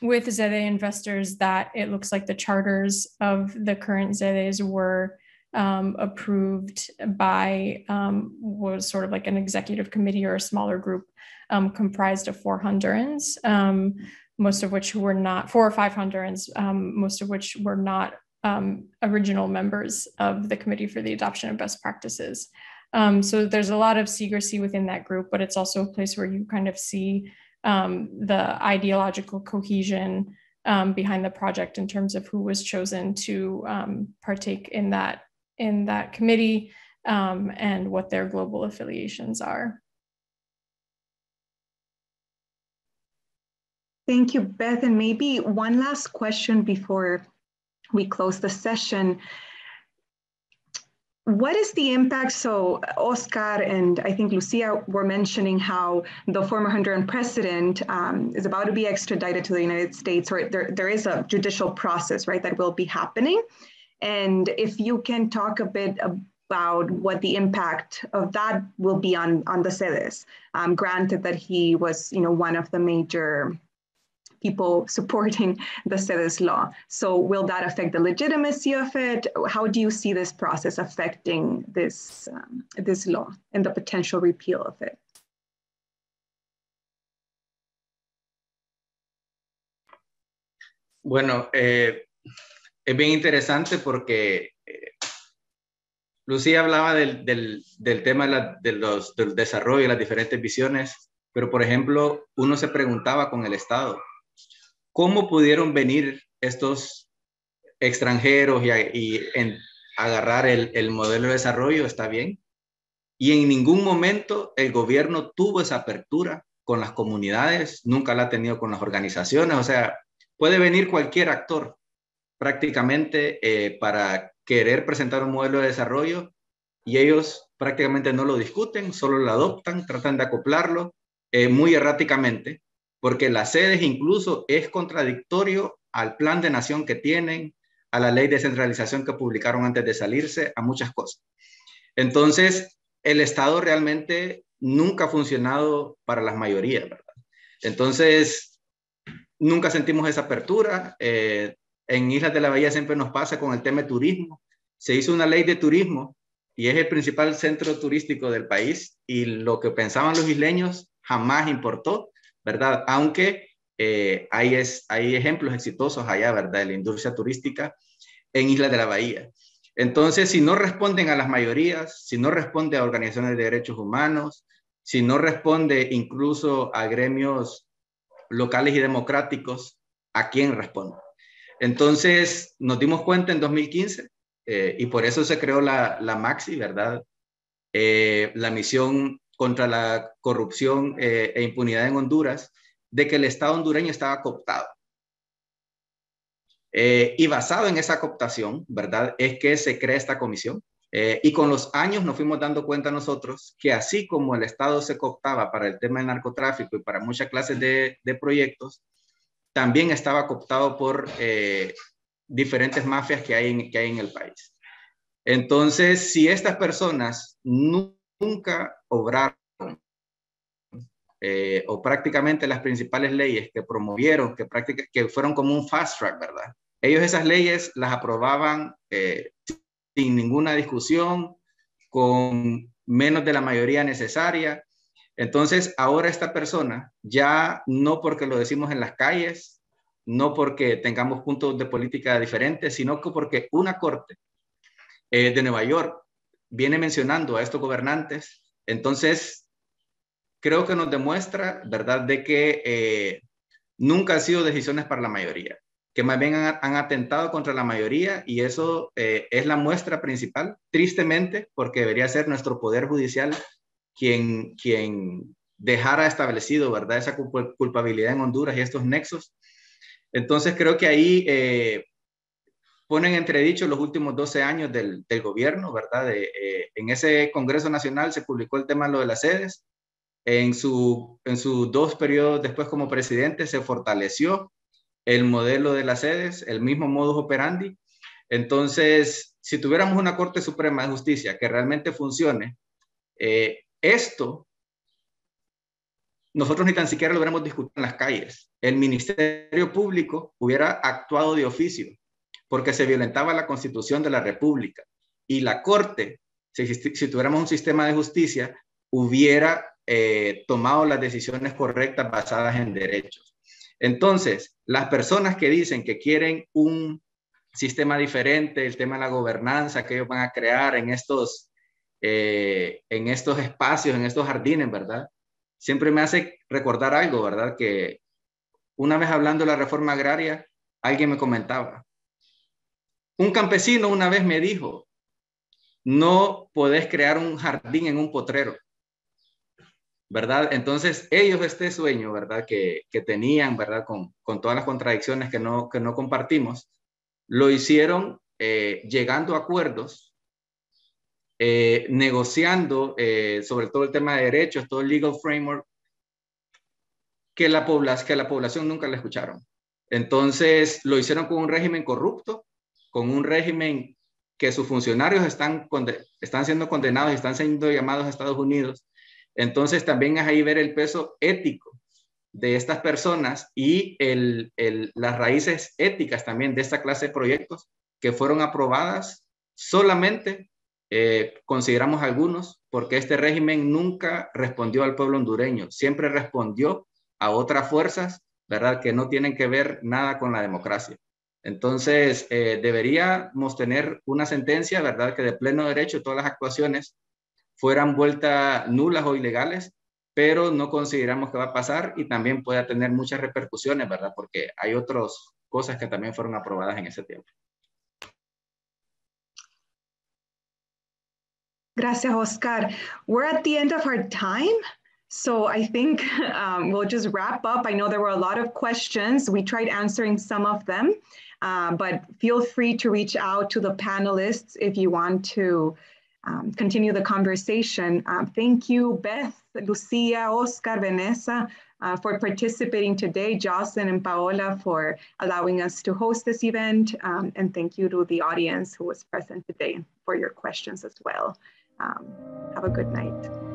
with ZEDE investors that it looks like the charters of the current ZEDEs were approved by was sort of like an executive committee or a smaller group comprised of 4 Hondurans, most of which were not, 4 or 5 Hondurans, most of which were not original members of the Committee for the Adoption of Best Practices. So there's a lot of secrecy within that group, but it's also a place where you kind of see the ideological cohesion behind the project in terms of who was chosen to partake in that committee and what their global affiliations are. Thank you, Beth. And maybe one last question before we close the session. What is the impact? So Oscar and I think Lucia were mentioning how the former Honduran president is about to be extradited to the United States, or there is a judicial process, right, that will be happening. And if you can talk a bit about what the impact of that will be on the ZEDEs, granted that he was, one of the major people supporting the ZEDEs law. So will that affect the legitimacy of it? How do you see this process affecting this law and the potential repeal of it? Bueno, es bien interesante porque Lucía hablaba del tema del desarrollo y las diferentes visiones, pero por ejemplo, uno se preguntaba con el Estado, ¿cómo pudieron venir estos extranjeros y agarrar el modelo de desarrollo? Está bien. Y en ningún momento el gobierno tuvo esa apertura con las comunidades, nunca la ha tenido con las organizaciones. O sea, puede venir cualquier actor prácticamente para querer presentar un modelo de desarrollo y ellos prácticamente no lo discuten, solo lo adoptan, tratan de acoplarlo muy erráticamente, porque las sedes incluso es contradictorio al plan de nación que tienen, a la ley de centralización que publicaron antes de salirse, a muchas cosas. Entonces, el Estado realmente nunca ha funcionado para las mayorías, ¿verdad? Entonces, nunca sentimos esa apertura. En Islas de la Bahía siempre nos pasa con el tema de turismo. Se hizo una ley de turismo y es el principal centro turístico del país y lo que pensaban los isleños jamás importó, ¿verdad? Aunque hay ejemplos exitosos allá, ¿verdad? De la industria turística en Islas de la Bahía. Entonces, si no responden a las mayorías, si no responde a organizaciones de derechos humanos, si no responde incluso a gremios locales y democráticos, ¿a quién responde? Entonces, nos dimos cuenta en 2015 y por eso se creó la MAXI, ¿verdad? La misión contra la corrupción e impunidad en Honduras, de que el Estado hondureño estaba cooptado. Y basado en esa cooptación, ¿verdad? Es que se crea esta comisión. Y con los años nos fuimos dando cuenta nosotros que así como el Estado se cooptaba para el tema del narcotráfico y para muchas clases de proyectos, también estaba cooptado por diferentes mafias que hay en el país. Entonces, si estas personas nunca obraron o prácticamente las principales leyes que promovieron, que fueron como un fast track, ¿verdad? Ellos esas leyes las aprobaban sin ninguna discusión, con menos de la mayoría necesaria. Entonces, ahora esta persona, ya no porque lo decimos en las calles, no porque tengamos puntos de política diferentes, sino que porque una corte de Nueva York viene mencionando a estos gobernantes. Entonces, creo que nos demuestra, ¿verdad?, de que nunca han sido decisiones para la mayoría, que más bien han atentado contra la mayoría y eso es la muestra principal, tristemente, porque debería ser nuestro Poder Judicial quien dejara establecido, ¿verdad?, esa culpabilidad en Honduras y estos nexos. Entonces creo que ahí ponen entredicho los últimos 12 años del gobierno, ¿verdad? En ese Congreso Nacional se publicó el tema de lo de las sedes. En sus 2 periodos después como presidente se fortaleció el modelo de las sedes, el mismo modus operandi. Entonces, si tuviéramos una Corte Suprema de Justicia que realmente funcione, esto nosotros ni tan siquiera lo hubiéramos discutido en las calles. El Ministerio Público hubiera actuado de oficio porque se violentaba la Constitución de la República y la Corte, si tuviéramos un sistema de justicia, hubiera tomado las decisiones correctas basadas en derechos. Entonces, las personas que dicen que quieren un sistema diferente, el tema de la gobernanza que ellos van a crear en estos espacios, en estos jardines, ¿verdad? Siempre me hace recordar algo, ¿verdad? Que una vez hablando de la reforma agraria, alguien me comentaba, un campesino una vez me dijo, no podés crear un jardín en un potrero, ¿verdad? Entonces ellos este sueño, ¿verdad? Que tenían, ¿verdad? Con todas las contradicciones que no compartimos, lo hicieron llegando a acuerdos, negociando sobre todo el tema de derechos, todo el legal framework, que la población nunca le escucharon. Entonces lo hicieron con un régimen corrupto, con un régimen que sus funcionarios están siendo condenados y están siendo llamados a Estados Unidos. Entonces también es ahí ver el peso ético de estas personas y las raíces éticas también de esta clase de proyectos que fueron aprobadas solamente, consideramos algunos, porque este régimen nunca respondió al pueblo hondureño, siempre respondió a otras fuerzas, ¿verdad?, que no tienen que ver nada con la democracia. Entonces, deberíamos tener una sentencia, ¿verdad?, que de pleno derecho todas las actuaciones fueran vueltas nulas o ilegales, pero no consideramos que va a pasar y también pueda tener muchas repercusiones, ¿verdad?, porque hay otras cosas que también fueron aprobadas en ese tiempo. Gracias, Oscar. We're at the end of our time. So I think we'll just wrap up. I know there were a lot of questions. We tried answering some of them, but feel free to reach out to the panelists if you want to continue the conversation. Thank you, Beth, Lucia, Oscar, Vanessa, for participating today, Jocelyn and Paola for allowing us to host this event. And thank you to the audience who was present today for your questions as well. Have a good night.